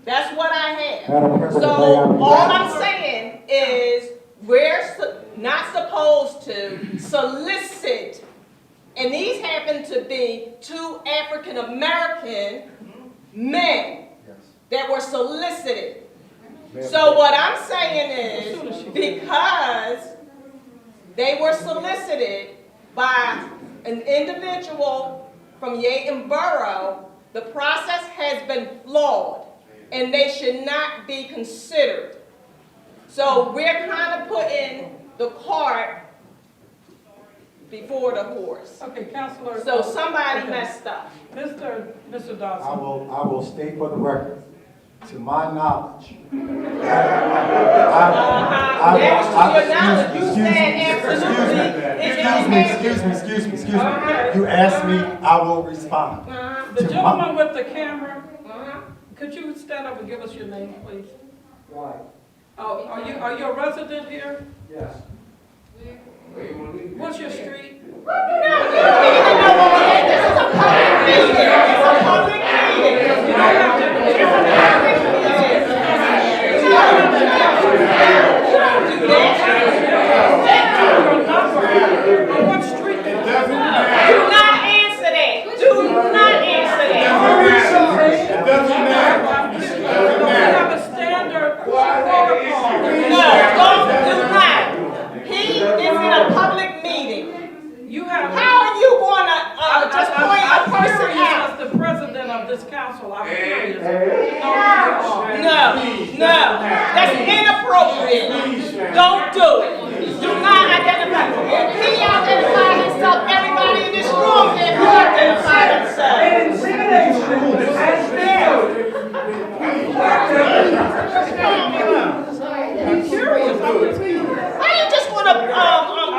That's what I have. Madam President, So may I all reply? I'm saying is we're not supposed to solicit, and these happen to be 2 African American men that were solicited. So what I'm saying is, because they were solicited by an individual from Yeadon Borough, the process has been flawed, and they should not be considered. So we're kind of putting the cart before the horse. Okay, Counselor. So somebody messed up. Mr. I Dodson. will state for the record, to my knowledge. Yes, to your knowledge, you said absolutely. Excuse me. You asked me, I will respond. The gentleman with the camera, could you stand up and give us your name, please? Why? Oh, are you a resident here? Yes. What's your street? What street? Do not answer that. Do not answer that. We have a standard protocol. No, do not. He is in a public meeting. You have. How are you gonna just point a I'm person curious out? as the president of this council. I'm curious. No, that's inappropriate. Don't do it. Do not identify. If he identified himself, everybody in this room can identify themselves. I'm curious. How you just gonna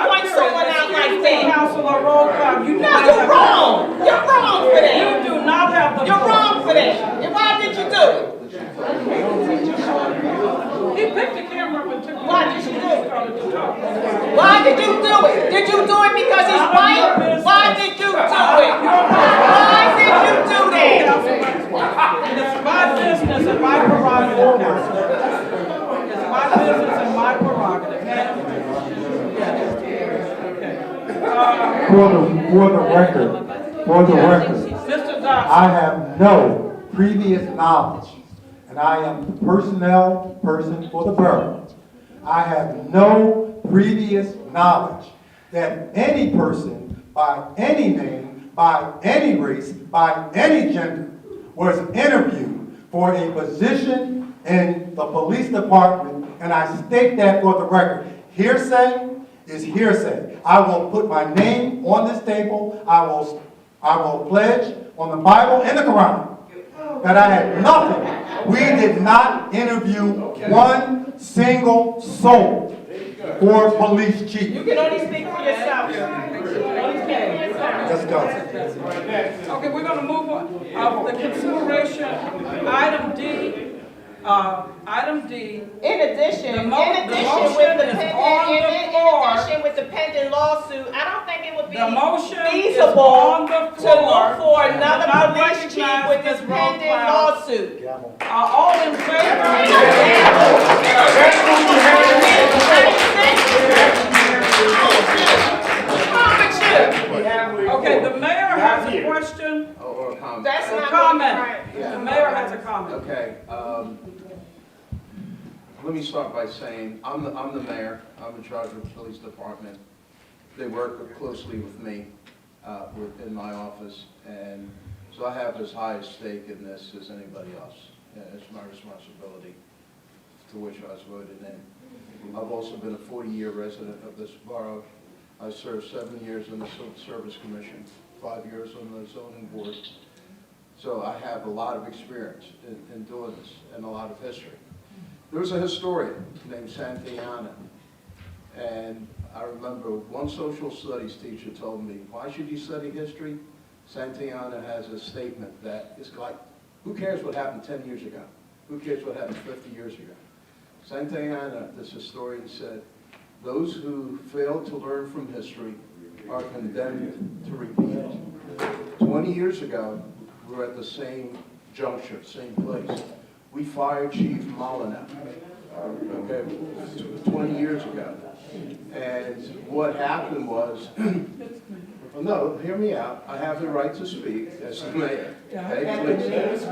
point someone out like that? Councilor, roll call. No, you're wrong. You're wrong for that. You do not have the. You're wrong for that. And why did you do it? He picked the camera up and took. Why did you do it? Started to talk. Why did you do it? Did you do it because he's white? Why did you do it? Why did you do that? It's my business and my prerogative, Counselor. It's my business and my prerogative. For the record, Mr. Dodson. I have no previous knowledge, and I am the personnel person for the borough. I have no previous knowledge that any person by any name, by any race, by any gender was interviewed for a position in the police department, and I state that for the record. Hearsay is hearsay. I will put my name on this table. I will pledge on the Bible and the Quran that I had nothing. We did not interview one single soul for police chief. You can only speak for yourself. You can only speak for yourself. Let's go. Okay, we're gonna move on. The consideration, item D. In addition, The motion with the pending lawsuit, I don't think it would be The motion is feasible on the to floor. look for another Not police chief recognize with this Ms. pending Rothwell. lawsuit. Are all in favor? Okay, the mayor has a question. Or a comment. That's A not comment. right. The mayor has a comment. Okay, let me start by saying, I'm the mayor, I'm in charge of the police department. They work closely with me, in my office, and so I have as high a stake in this as anybody else. It's my responsibility to which I was voted in. I've also been a 40-year resident of this borough. I served 7 years in the Civil Service Commission, 5 years on the zoning board. So I have a lot of experience in doing this and a lot of history. There was a historian named Santayana, and I remember one social studies teacher told me, why should you study history? Santayana has a statement that is like, who cares what happened 10 years ago? Who cares what happened 50 years ago? Santayana, this historian, said, those who fail to learn from history are condemned to repeat it. 20 years ago, we were at the same juncture, same place. We fired Chief Molyneux, okay, 20 years ago. And what happened was, well, no, hear me out. I have the right to speak as the mayor. Okay, please.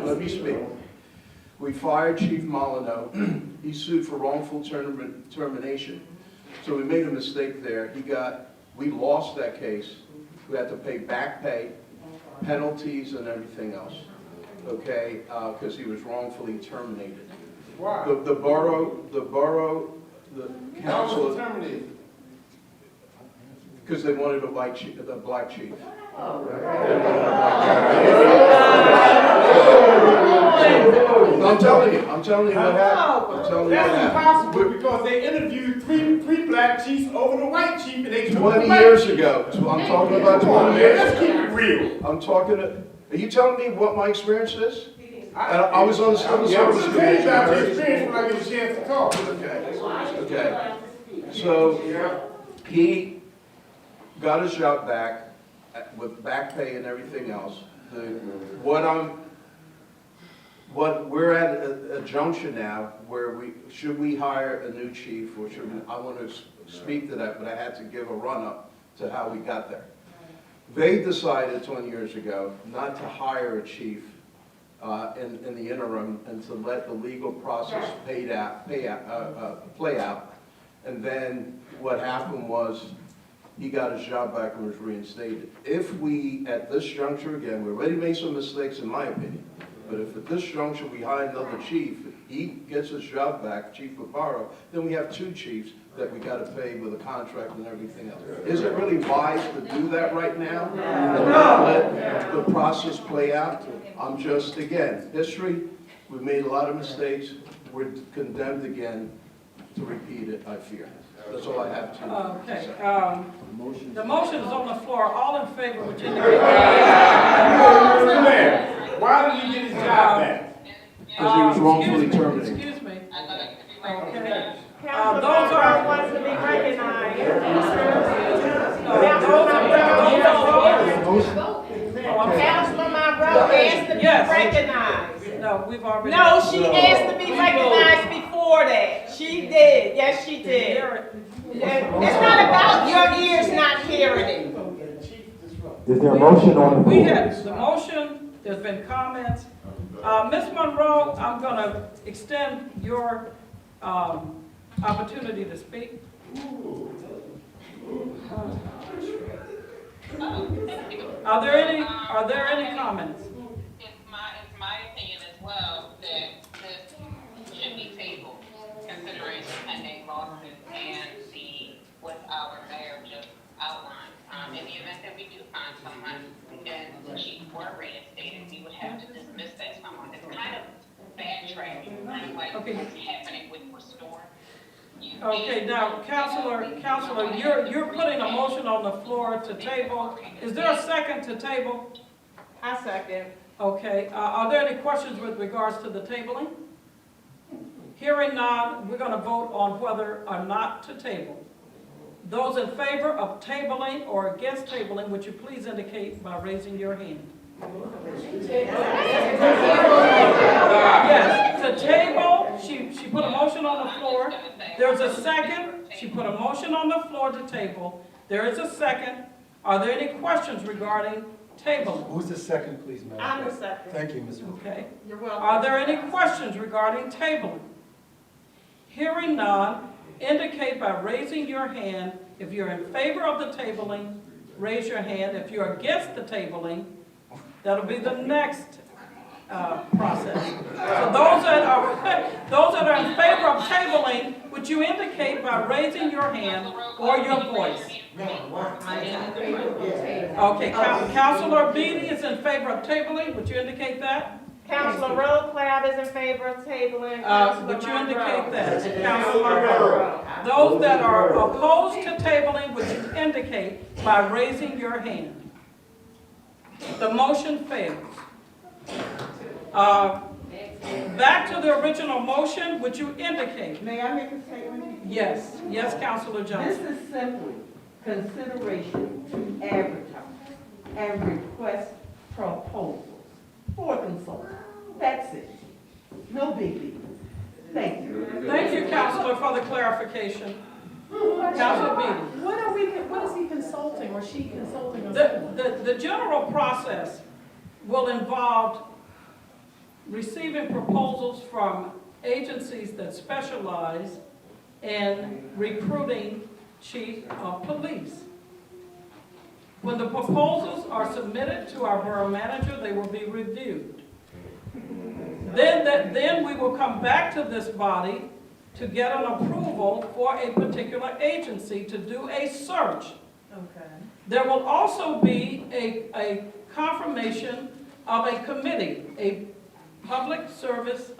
Let me speak. We fired Chief Molyneux. He sued for wrongful termination. So we made a mistake there. We lost that case. We had to pay back pay, penalties, and everything else. Okay, because he was wrongfully terminated. Why? The borough, the council. Terminated. Because they wanted a black chief. I'm telling you what happened. That's impossible because they interviewed three black chiefs over the white chief and they took 20 the white years chief. ago. I'm talking about Come on, 20 man, years let's keep ago. it real. I'm talking to, are you telling me what my experience is? I was on the Civil I'm Service just saying about your Commission. experience when I get a chance to talk. Okay. So he got his job back with back pay and everything else. We're at a junction now where should we hire a new chief or should we, I want to speak to that, but I had to give a run up to how we got there. They decided 20 years ago not to hire a chief in the interim and to let the legal process play out. And then what happened was he got his job back and was reinstated. If we, at this juncture, again, we already made some mistakes in my opinion, but if at this juncture we hire another chief, he gets his job back, Chief of Borough, then we have two chiefs that we got to pay with a contract and everything else. Is it really wise to do that right now? And not let the process play out? I'm just, again, history, we've made a lot of mistakes. We're condemned again to repeat it, I fear. That's all I have to Okay, say. the motion is on the floor. All in favor, would you indicate? Mr. Mayor, why did he get his job back? Because he was wrongfully terminated. Excuse me. I thought it could be Okay. Councilman Those Brown are, wants to be recognized. Councilman Monroe asked to be Yes. recognized. no, we've already. No, she asked to be recognized before that. She did, yes, she did. It's not about your ears not hearing it. Is there a motion on the We floor? have the motion, there's been comments. Ms. Monroe, I'm gonna extend your, opportunity to speak. Are there any comments? It's my opinion as well that someone and the chief were reinstated, we would have to dismiss that someone. It's kind of backtracking, kind of like Okay. what's happening with Restore. Okay, now, Counselor, you're putting a motion on the floor to table. Is there a second to table? I second. Okay, are there any questions with regards to the tabling? Hearing none, we're going to vote on whether or not to table. Those in favor of tabling or against tabling, would you please indicate by raising your hand? Yes, to table, she put a motion on the floor. There's a second. She put a motion on the floor to table. There is a second. Are there any questions regarding tabling? Who's the second, please, Madam? I'm the Clerk? second. Thank you, Ms. Wood. Okay. You're welcome. Are there any questions regarding tabling? Hearing none, indicate by raising your hand. If you're in favor of the tabling, raise your hand. If you're against the tabling, that'll be the next process. So those that are in favor of tabling, would you indicate by raising your hand or your voice? Okay, Councilor Beatty is in favor of tabling. Would you indicate that? Councilor Rollcloud is in favor of tabling. Would you indicate that? Councilor Monroe. Those that are opposed to tabling, would you indicate by raising your hand? The motion fails. Back to the original motion, would you indicate? May I make a statement? Yes, yes, Councilor This Johnson. is simply consideration to advertise and request proposals for consultants. That's it. No big deal. Thank you. Thank you, Councilor, for the clarification. Councilor Beatty. What is he consulting or she consulting us on? The general process will involve receiving proposals from agencies that specialize in recruiting chief of police. When the proposals are submitted to our borough manager, they will be reviewed. Then we will come back to this body to get an approval for a particular agency to do a search. Okay. There will also be a confirmation of a committee, a public service,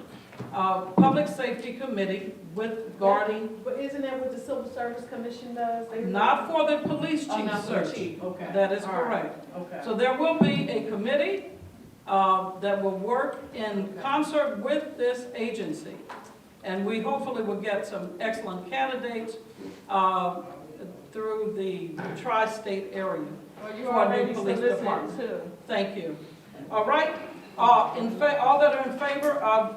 public safety committee with guarding, But isn't that what the Civil Service Commission does? not for the police Oh, chief not for the search. chief, okay. That is All right. correct. Okay. So there will be a committee that will work in concert with this agency. And we hopefully will get some excellent candidates through the tri-state area. Well, you for a new already police solicited department. too. Thank you. All right, all that are in favor of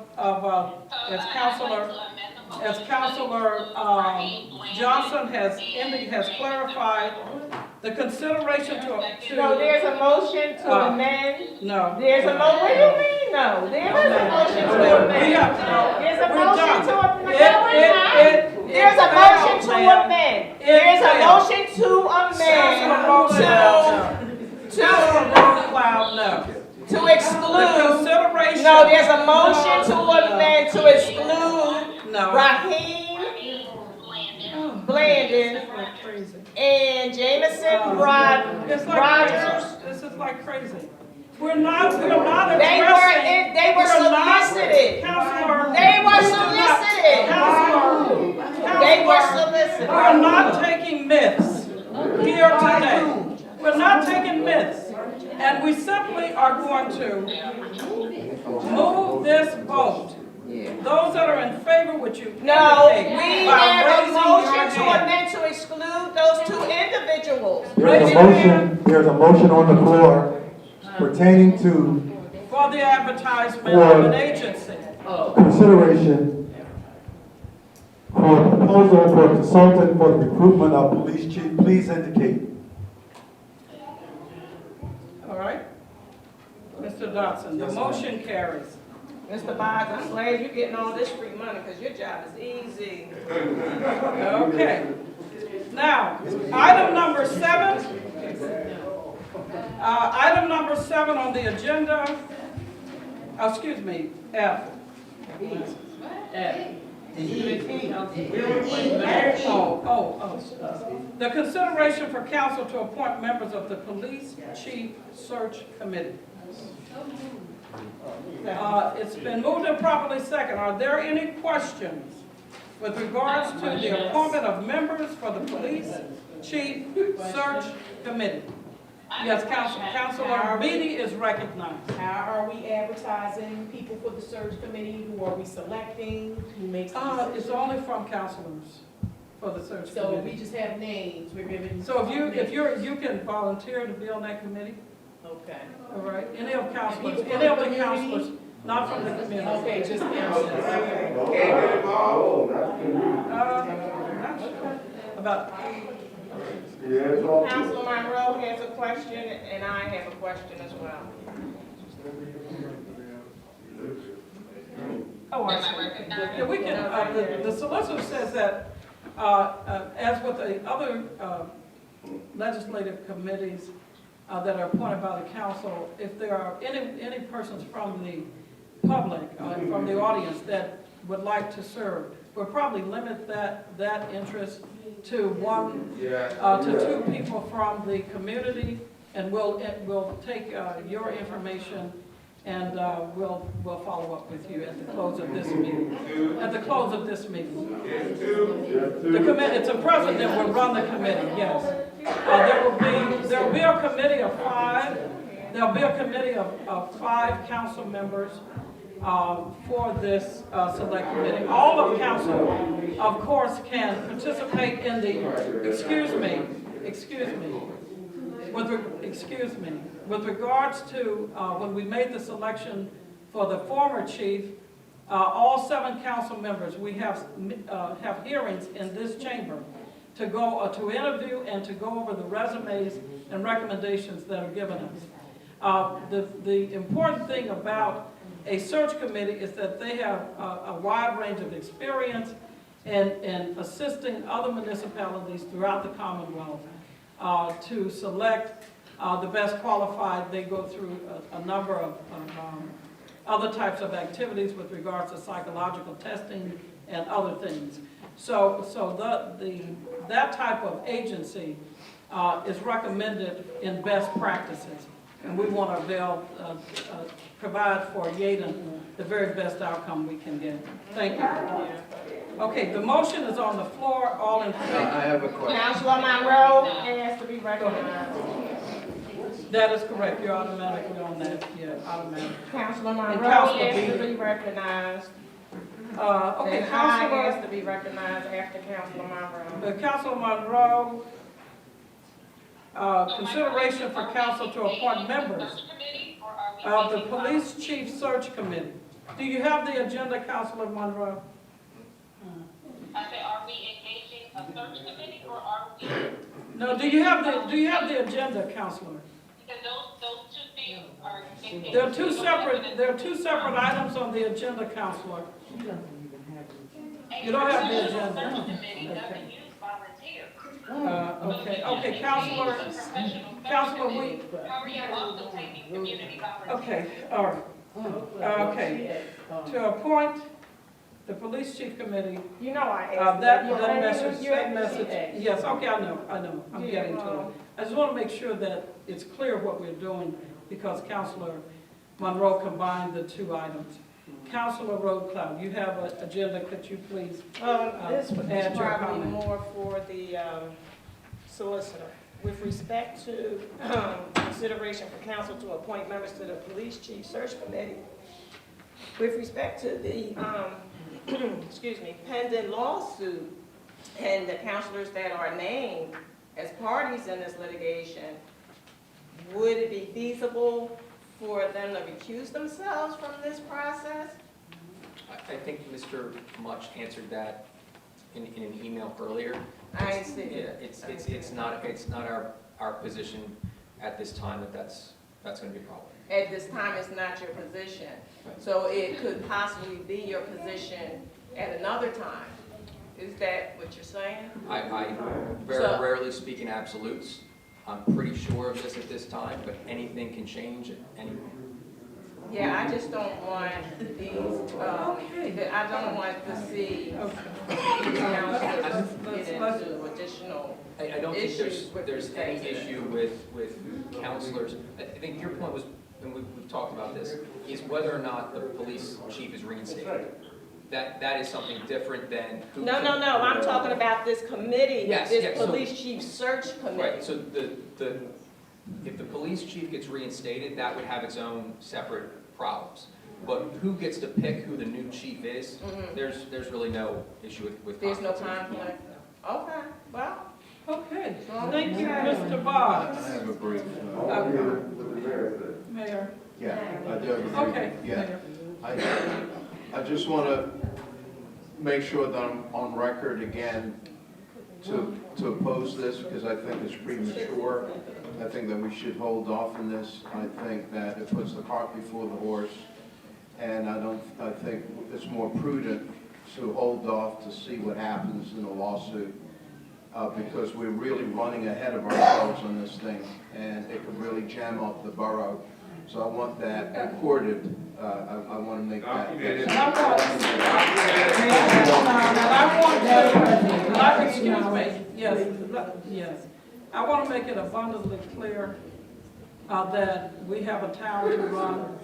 as Councilor Johnson has clarified, the consideration to. No, there's a motion to amend. No. There's a what do you mean, no? There is a motion to amend. There's a motion to amend. No, we're not. There's a motion to amend. There's a motion to amend to exclude. No, there's a motion to amend to exclude Raheem Blandon and Jameson Rogers. This is like crazy. We're not addressing. They were solicited. Counselor. They were solicited. They were solicited. We're not taking myths here today. We're not taking myths. And we simply are going to move this vote. Those that are in favor, would you No, indicate we by have a raising your motion to hand? amend to exclude those two individuals. There's a motion on the floor pertaining to For the advertisement of an agency. consideration for a proposal for a consultant for the recruitment of police chief. Please indicate. All right? Mr. Dodson, the motion carries. Mr. Boggs, I'm glad you're getting all this free money because your job is easy. Okay. Now, item number 7. Item number 7 on the agenda, excuse me, F. The consideration for council to appoint members of the police chief search committee. It's been moved and properly second. Are there any questions with regards to the appointment of members for the police chief search committee? Yes, Councilor Beatty is recognized. How are we advertising people for the search committee? Who are we selecting? Who makes the decision? It's only from councilors for the search So committee. we just have names, we're giving. So you can volunteer to be on that committee, Okay. all right? Any of councilors, People from any of the the community? councilors, not from the community. Okay, just councilors. Not sure about, Councilor Monroe has a question, and I have a question as well. oh, I see. Yeah, we can, the solicitor says that, as with the other legislative committees that are appointed by the council, if there are any persons from the public, from the audience that would like to serve, we'll probably limit that interest to one, to two people from the community, and we'll take your information and we'll follow up with you at the close of this meeting. At the close of this meeting. The committee, it's a president will run the committee, yes. There will be a committee of 5. There'll be a committee of 5 council members for this select committee. All of council, of course, can participate in the, excuse me, with regards to when we made the selection for the former chief, all 7 council members, we have hearings in this chamber to go to interview and to go over the resumes and recommendations that are given us. The important thing about a search committee is that they have a wide range of experience in assisting other municipalities throughout the Commonwealth to select the best qualified. They go through a number of other types of activities with regards to psychological testing and other things. So that type of agency is recommended in best practices. And we want to provide for Yeadon the very best outcome we can get. Thank you. Okay, the motion is on the floor. All in favor? I have a question. Councilor Monroe has to be recognized. That is correct. You're automatically on that. Yeah, automatic. Councilor Monroe Councilor has to Beatty. be recognized. Okay, And I has Councilor, to be recognized after Councilor Monroe. Councilor Monroe, consideration for council to appoint members of the police chief search committee. Do you have the agenda, Councilor Monroe? I said, are we engaging a search committee or are we? No, do you have the agenda, Councilor? Because those two things are. There are two separate items on the agenda, Councilor. You don't have the agenda. Search committee doesn't use volunteers. Okay, Councilor, How are you also taking community volunteers? okay, all right. Okay, to appoint the police chief committee, You know I asked. that You message, asked. yes, okay, I know, I'm getting to it. I just want to make sure that it's clear what we're doing, because Councilor Monroe combined the 2 items. Councilor Roadcloud, you have an agenda, could you please? This add is your probably comment. more for the solicitor. With respect to consideration for council to appoint members to the police chief search committee, with respect to the, excuse me, pending lawsuit and the councilors that are named as parties in this litigation, would it be feasible for them to recuse themselves from this process? I think Mr. Much answered that in an email earlier. I see. Yeah, it's not our position at this time that's going to be a problem. At this time, it's not your position. So it could possibly be your position at another time. Is that what you're saying? I very rarely speak in absolutes. I'm pretty sure of this at this time, but anything can change at any moment. Yeah, I just don't want these, I don't want to see councilors get into additional I don't think issues with there's any respect to issue with counselors. I think your point was, and we've talked about this, is whether or not the police chief is reinstated. That is something different than who. No, I'm talking about this committee, Yes, this yes, so- police chief search committee. Right, so if the police chief gets reinstated, that would have its own separate problems. But who gets to pick who the new chief is, there's really no issue with There's no conflict. conflict? Okay, well, Okay, thank you, Mr. Boggs. I have a brief. Mayor. Yeah, I do. have a brief- Okay, Yeah. Mayor. I just want to make sure that I'm on record again to oppose this, because I think it's premature. I think that we should hold off on this. I think that it puts the cart before the horse, and I think it's more prudent to hold off to see what happens in the lawsuit, because we're really running ahead of ourselves on this thing, and it could really jam up the borough. So I want that recorded. I want to make that. Excuse me, yes. I want to make it abundantly clear that we have a town to run,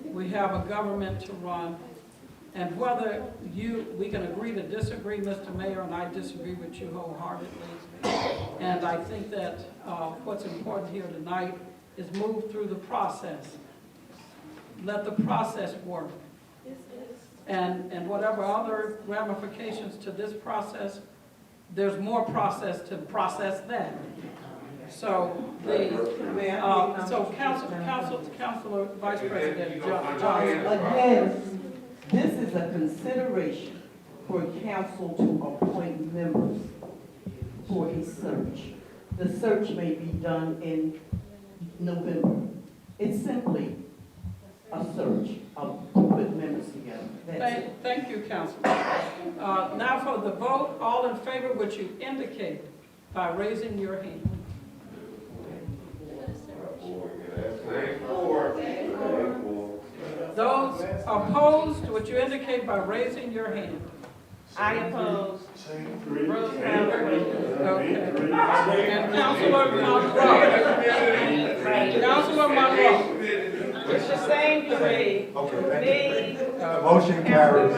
we have a government to run, and whether we can agree to disagree, Mr. Mayor, and I disagree with you wholeheartedly. And I think that what's important here tonight is move through the process. Let the process work. And whatever other ramifications to this process, there's more process to process that. So Councilor Vice President Johnson. Again, this is a consideration for council to appoint members for a search. The search may be done in November. It's simply a search to put members together. That's it. Thank you, Councilor. Now for the vote, all in favor, would you indicate by raising your hand? Those opposed, would you indicate by raising your hand? I oppose. Okay. And Councilor Monroe. Councilor Monroe. It's the same three. Okay, Me. motion carries.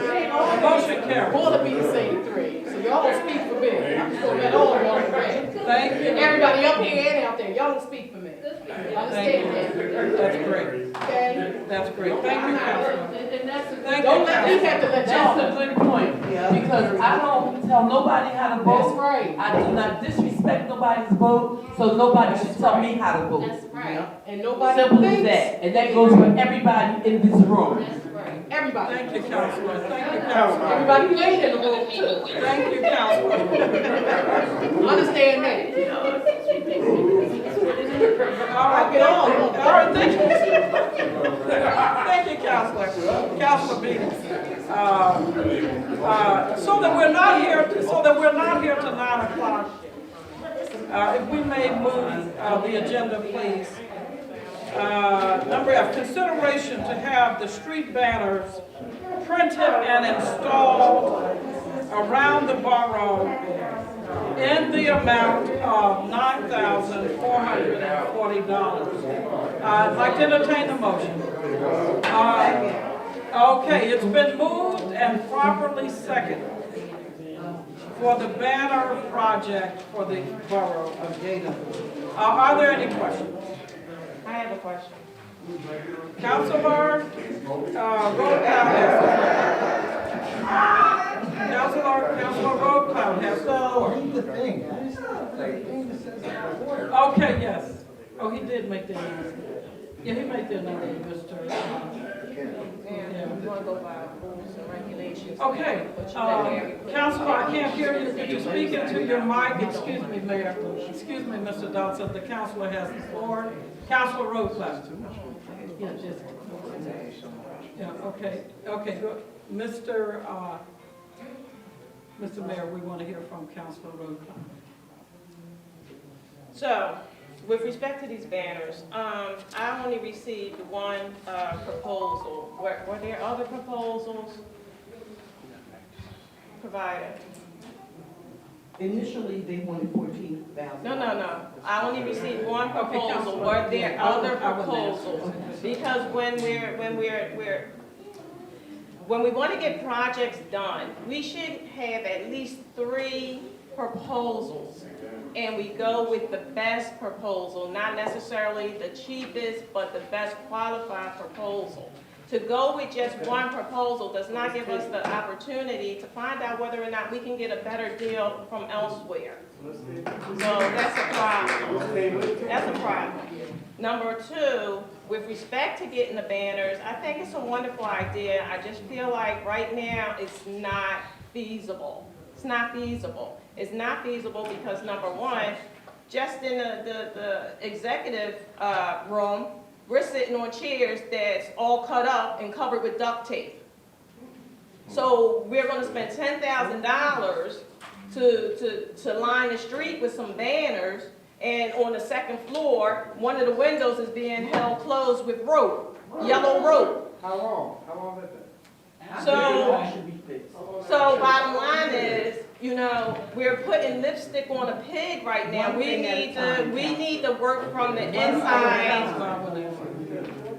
Motion carries. Want to be the same three, so y'all don't speak for me. I'm just gonna let all of y'all agree. Thank you. Everybody up here and out there, y'all don't speak for me. Understand that? That's great. Okay? That's great. Thank you, Councilor. And that's a Thank Don't you, let me Councilor. have to let That's y'all. a good point, because I don't tell nobody how to That's vote. right. I do not disrespect nobody's vote, so nobody should tell me how to vote. That's right. And nobody Simple as thinks. that, and that goes for everybody in this room. That's right. Everybody. Thank you, Councilor. Thank you, Councilor. Everybody who ain't in the room too. Thank you, Councilor. Understand that. All right, thank you. Thank you, Councilor. Councilor Beatty. So that we're not here till 9 o'clock. If we may move the agenda, please. Number F, consideration to have the street banners printed and installed around the borough in the amount of $9,440. I'd like to entertain the motion. Okay, it's been moved and properly seconded for the banner project for the borough of Yeadon. Are there any questions? I have a question. Councilor Roadcloud Councilor Roadcloud has the floor. Okay, yes. Oh, he did make the announcement. Yeah, he made the announcement, Mr. And we want to go by rules and regulations. Okay, Councilor, I can't hear you. Could you speak into your mic? Excuse me, Mayor. Excuse me, Mr. Dodson. The councilor has the floor. Councilor Roadcloud. Yeah, okay, good. Mr. Mayor, we want to hear from Councilor Roadcloud. So, with respect to these banners, I only received one proposal. Were there other proposals? provider? Initially, they wanted $14,000. No. I only received one proposal. Councilman, Were there yeah, I other wouldn't answer. proposals? Because when we want to get projects done, we should have at least 3 proposals. And we go with the best proposal, not necessarily the cheapest, but the best qualified proposal. To go with just one proposal does not give us the opportunity to find out whether or not we can get a better deal from elsewhere. So that's a problem. That's a problem. Number 2, with respect to getting the banners, I think it's a wonderful idea. I just feel like right now it's not feasible. It's not feasible. It's not feasible because number 1, just in the executive room, we're sitting on chairs that's all cut up and covered with duct tape. So we're gonna spend $10,000 to line the street with some banners, and on the second floor, one of the windows is being held closed with rope, yellow rope. How long? How long is that? So bottom line is, you know, we're putting lipstick on a pig right now. We need to work from the inside.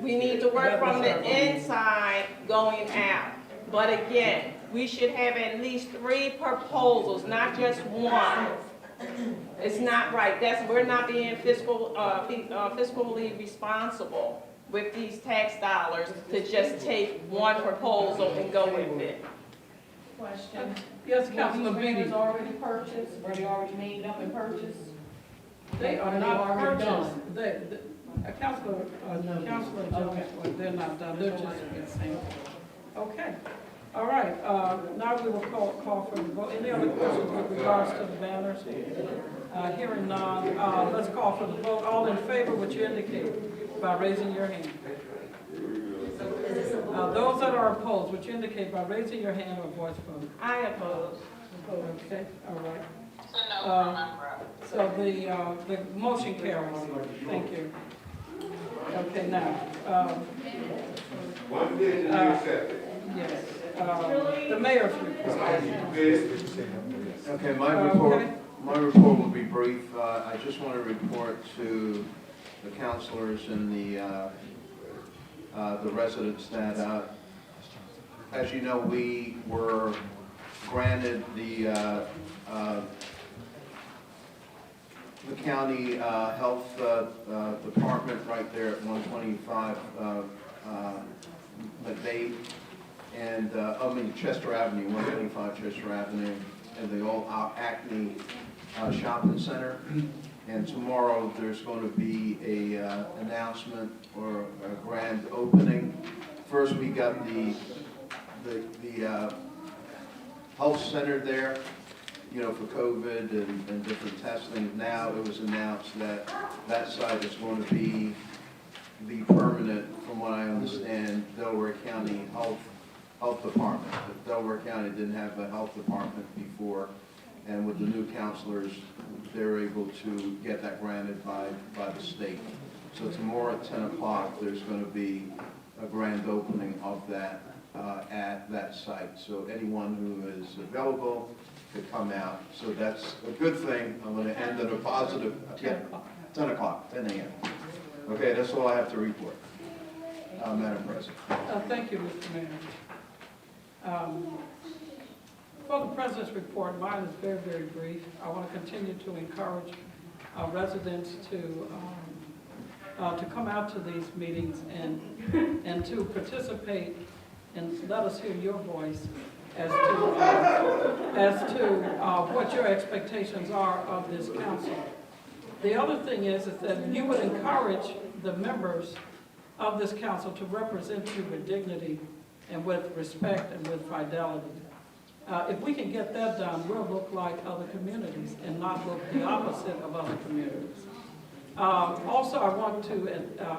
We need to work from the inside going out. But again, we should have at least 3 proposals, not just one. It's not right. We're not being fiscally responsible with these tax dollars to just take one proposal and go with it. Question. Yes, Were Councilman these Beatty. banners already purchased? Were they already made up and purchased? They are Are they not already purchased. Councilor Jones, they're not done, they're just samples. Okay, all right, now we will call for the vote. Any other questions with regards to the banners? Hearing none, let's call for the vote. All in favor, would you indicate by raising your hand? Those that are opposed, would you indicate by raising your hand or voice vote? I oppose. Okay, all right. So no, remember. So the motion carries. Thank you. Okay, now, yes, the mayor's report. Okay, my report will be brief. I just want to report to the councilors and the residents that, as you know, we were granted the county health department right there at 125 McDade and Chester Avenue, 125 Chester Avenue, and the old Acme Shopping Center. And tomorrow there's going to be a announcement or a grand opening. First we got the health center there, you know, for COVID and different testing. Now it was announced that that site is going to be the permanent, from what I understand, Delaware County Health Department. But Delaware County didn't have a health department before, and with the new counselors, they're able to get that granted by the state. So tomorrow at 10 o'clock, there's going to be a grand opening of that at that site. So anyone who is available could come out. So that's a good thing. I'm going to end on a positive. 10 o'clock, 10 a.m. Okay, that's all I have to report, Madam President. Thank you, Mr. Mayor. For the President's report, mine is very, very brief. I want to continue to encourage residents to come out to these meetings and to participate and let us hear your voice as to what your expectations are of this council. The other thing is that you would encourage the members of this council to represent you with dignity and with respect and with fidelity. If we can get that done, we'll look like other communities and not look the opposite of other communities. Also, I want to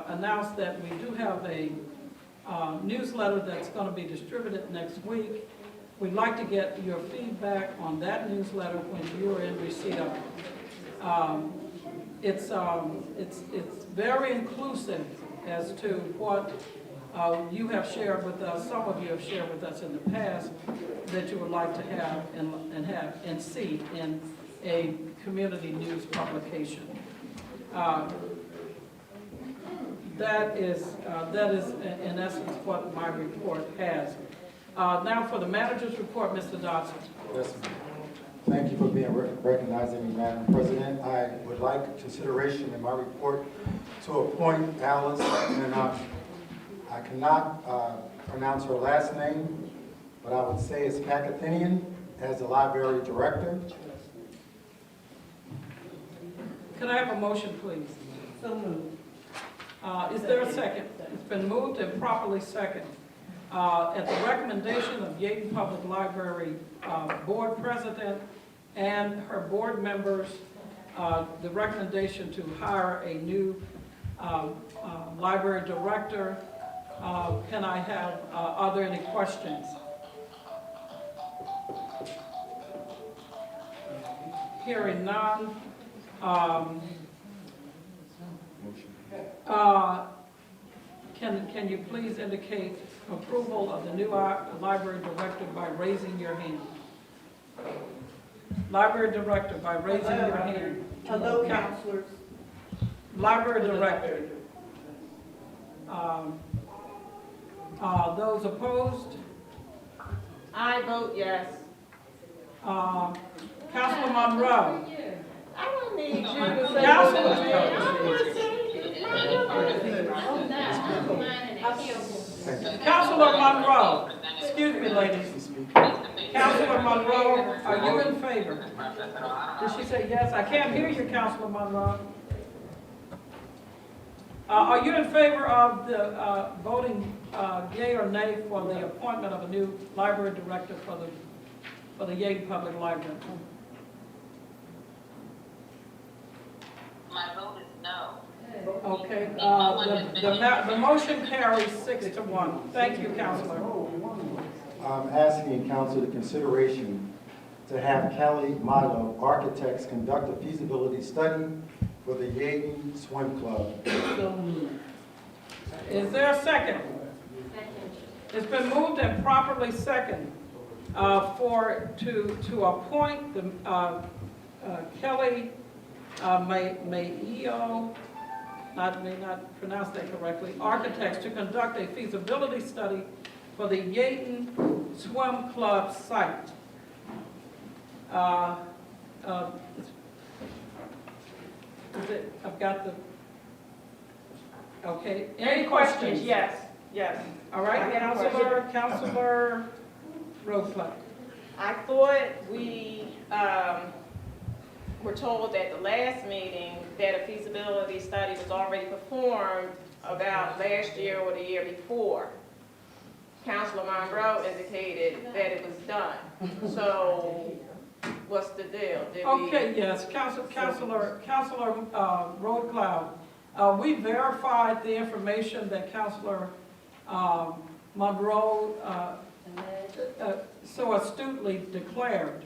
announce that we do have a newsletter that's going to be distributed next week. We'd like to get your feedback on that newsletter when you're in receipt of it. It's very inclusive as to what You have shared with us, some of you have shared with us in the past, that you would like to have and see in a community news publication. That is in essence what my report has. Now for the manager's report, Mr. Dodson. Yes, ma'am. Thank you for being recognizing me, Madam President. I would like consideration in my report to appoint Alice, and I cannot pronounce her last name, but I would say it's Pakathinian, as the library director. Can I have a motion, please? So moved. Is there a second? It's been moved and properly seconded. At the recommendation of Yeadon Public Library Board President and her board members, the recommendation to hire a new library director. Can I have, are there any questions? Hearing none. Can you please indicate approval of the new library director by raising your hand? Library director by raising your hand. Hello, counselors. Library director. Those opposed? I vote yes. Councilor Monroe. I don't need you to say. Councilor. Councilor Monroe. Excuse me, ladies. Councilor Monroe, are you in favor? Did she say yes? I can't hear you, Councilor Monroe. Are you in favor of the voting yea or nay for the appointment of a new library director for the Yeadon Public Library? My vote is no. Okay, the motion carries 6-1. Thank you, Councilor. I'm asking council to consideration to have Kelly Milo Architects conduct a feasibility study for the Yeadon Swim Club. Is there a second? It's been moved and properly seconded to appoint the Kelly Mayo, may not pronounce that correctly, architects to conduct a feasibility study for the Yeadon Swim Club site. I've got the, okay, any questions? Yes, yes. All right, Councilor Roseland. I thought we were told at the last meeting that a feasibility study was already performed about last year or the year before. Councilor Monroe indicated that it was done. So what's the deal? Okay, yes, Councilor Roadcloud, we verified the information that Councilor Monroe so astutely declared.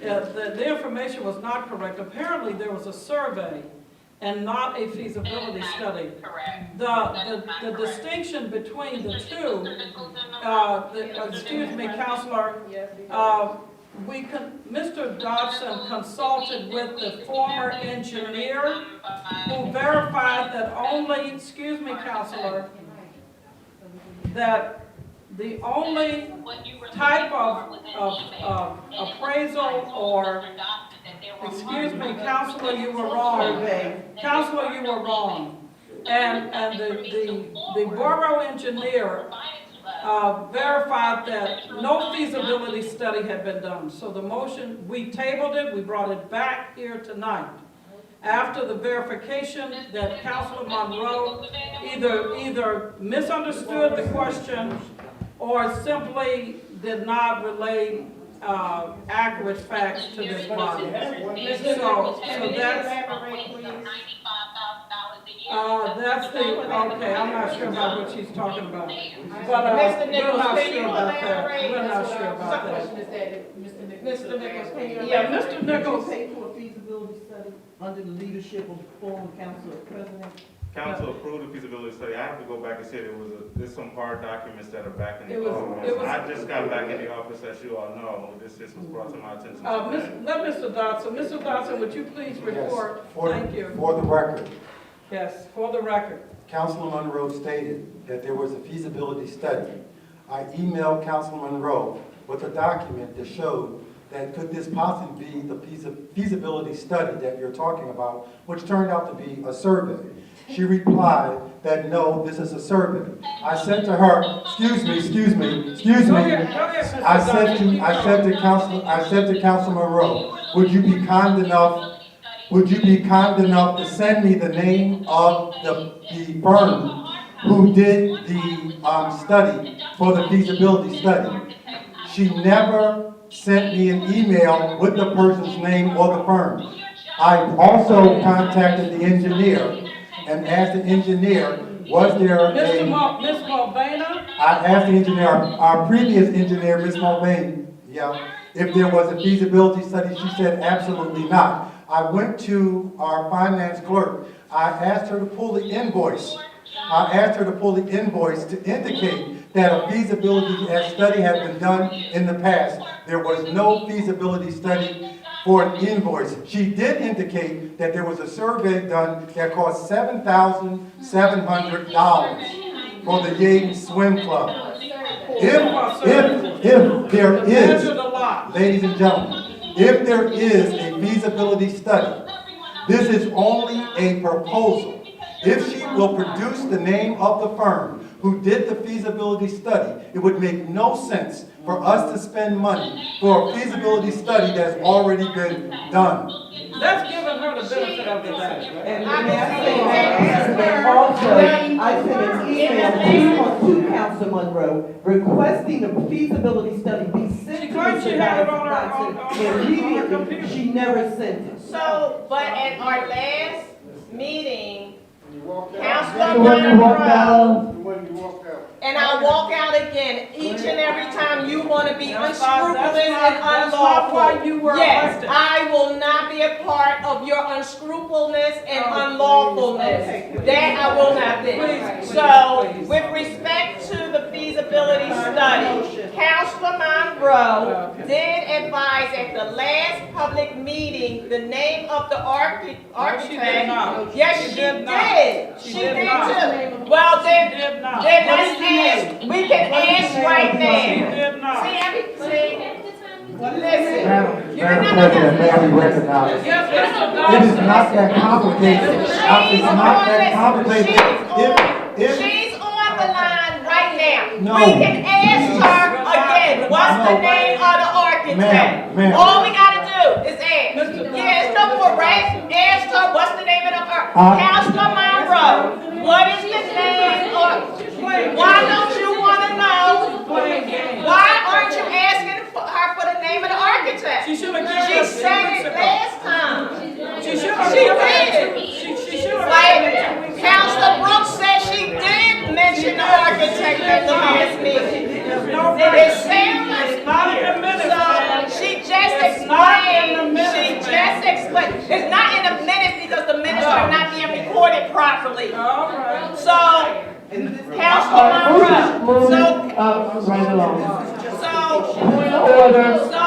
The information was not correct. Apparently, there was a survey and not a feasibility study. Correct. The distinction between the two, excuse me, Councilor, Mr. Dodson consulted with the former engineer who verified that only, excuse me, Councilor, that the only type of appraisal or, excuse me, Councilor, you were wrong. Counselor, you were wrong. And the borough engineer verified that no feasibility study had been done. So the motion, we tabled it, we brought it back here tonight. After the verification that Councilor Monroe either misunderstood the question or simply did not relay accurate facts to this body. So that's the, okay, I'm not sure about what she's talking about. But we're not sure about that. We're not sure about that. Question is that, Mr. Nichols. Mr. Nichols, can you? Yeah, Mr. Nichols. Pay for a feasibility study under the leadership of the former council president. council approved the feasibility study. I have to go back and see it. There's some hard documents that are back in the It was- office. I just got back in the office, as you all know. This just was brought to my attention today. Let Mr. Dodson, Mr. Dodson, would you please report? Yes, Thank you. For the record, Yes, for the record. Councilman Monroe stated that there was a feasibility study. I emailed Councilman Monroe with a document that showed that could this possibly be the feasibility study that you're talking about, which turned out to be a survey. She replied that no, this is a survey. I said to her, excuse me. Go ahead, Mr. Dodson. I said to Councilman Monroe, would you be kind enough to send me the name of the firm who did the study for the feasibility study? She never sent me an email with the person's name or the firm. I also contacted the engineer and asked the engineer, was there Ms. a... Mulvaney? I asked the engineer, our previous engineer, Ms. Mulvaney, if there was a feasibility study. She said absolutely not. I went to our finance clerk. I asked her to pull the invoice. To indicate that a feasibility study had been done in the past. There was no feasibility study for an invoice. She did indicate that there was a survey done that cost $7,700 for the Yeadon Swim Club. If there is, ladies and gentlemen, if there is a feasibility study, this is only a proposal. If she will produce the name of the firm who did the feasibility study, it would make no sense for us to spend money for a feasibility study that's already been done. Let's give her the benefit of the doubt. And also, I sent an email to Council Monroe requesting a feasibility study be sent She to claims she Mr. had it on her immediately. computer. She never sent it. So, but at our last meeting, You walked out. Councilman Monroe, When you walked out. and I'll walk out again, each and every time you want to be That's unscrupulous and not why unlawful. you were Yes, elected. I will not be a part of your unscrupulous and unlawfulness. That I will not be. Please, So, please. with respect to the feasibility study, Councilman Monroe did advise at the last public meeting the name of the architect. not. Yes, She she did not. did. She She did did not. too. Well, She then, did not. then let's ask. We can ask right She now. did not. Listen. Madam President, may I be recognized? Yes, Mr. It Dodson. is not that complicated. It's not that complicated. She's on the line right now. No. We can ask her again, what's the No. name of the architect? Ma'am. All we gotta do is ask. Yeah, it's no more, right? Ask her, what's the name of the architect? Councilman Monroe, what is the name of, why don't you wanna know? Why aren't you asking her for the name of the architect? She should have given She us said 2 weeks it ago. last time. She should have She given us did. She should have Like, given us 2 weeks ago. Councilor Brooks said she did mention the architect at the last meeting. It sounds Not in the minutes, ma'am. so she just It's not in the explained, minutes, ma'am. it's not in the minutes because the minutes are not being recorded properly. All right. So, Councilor Monroe, Moving up right along. so, Point of order. so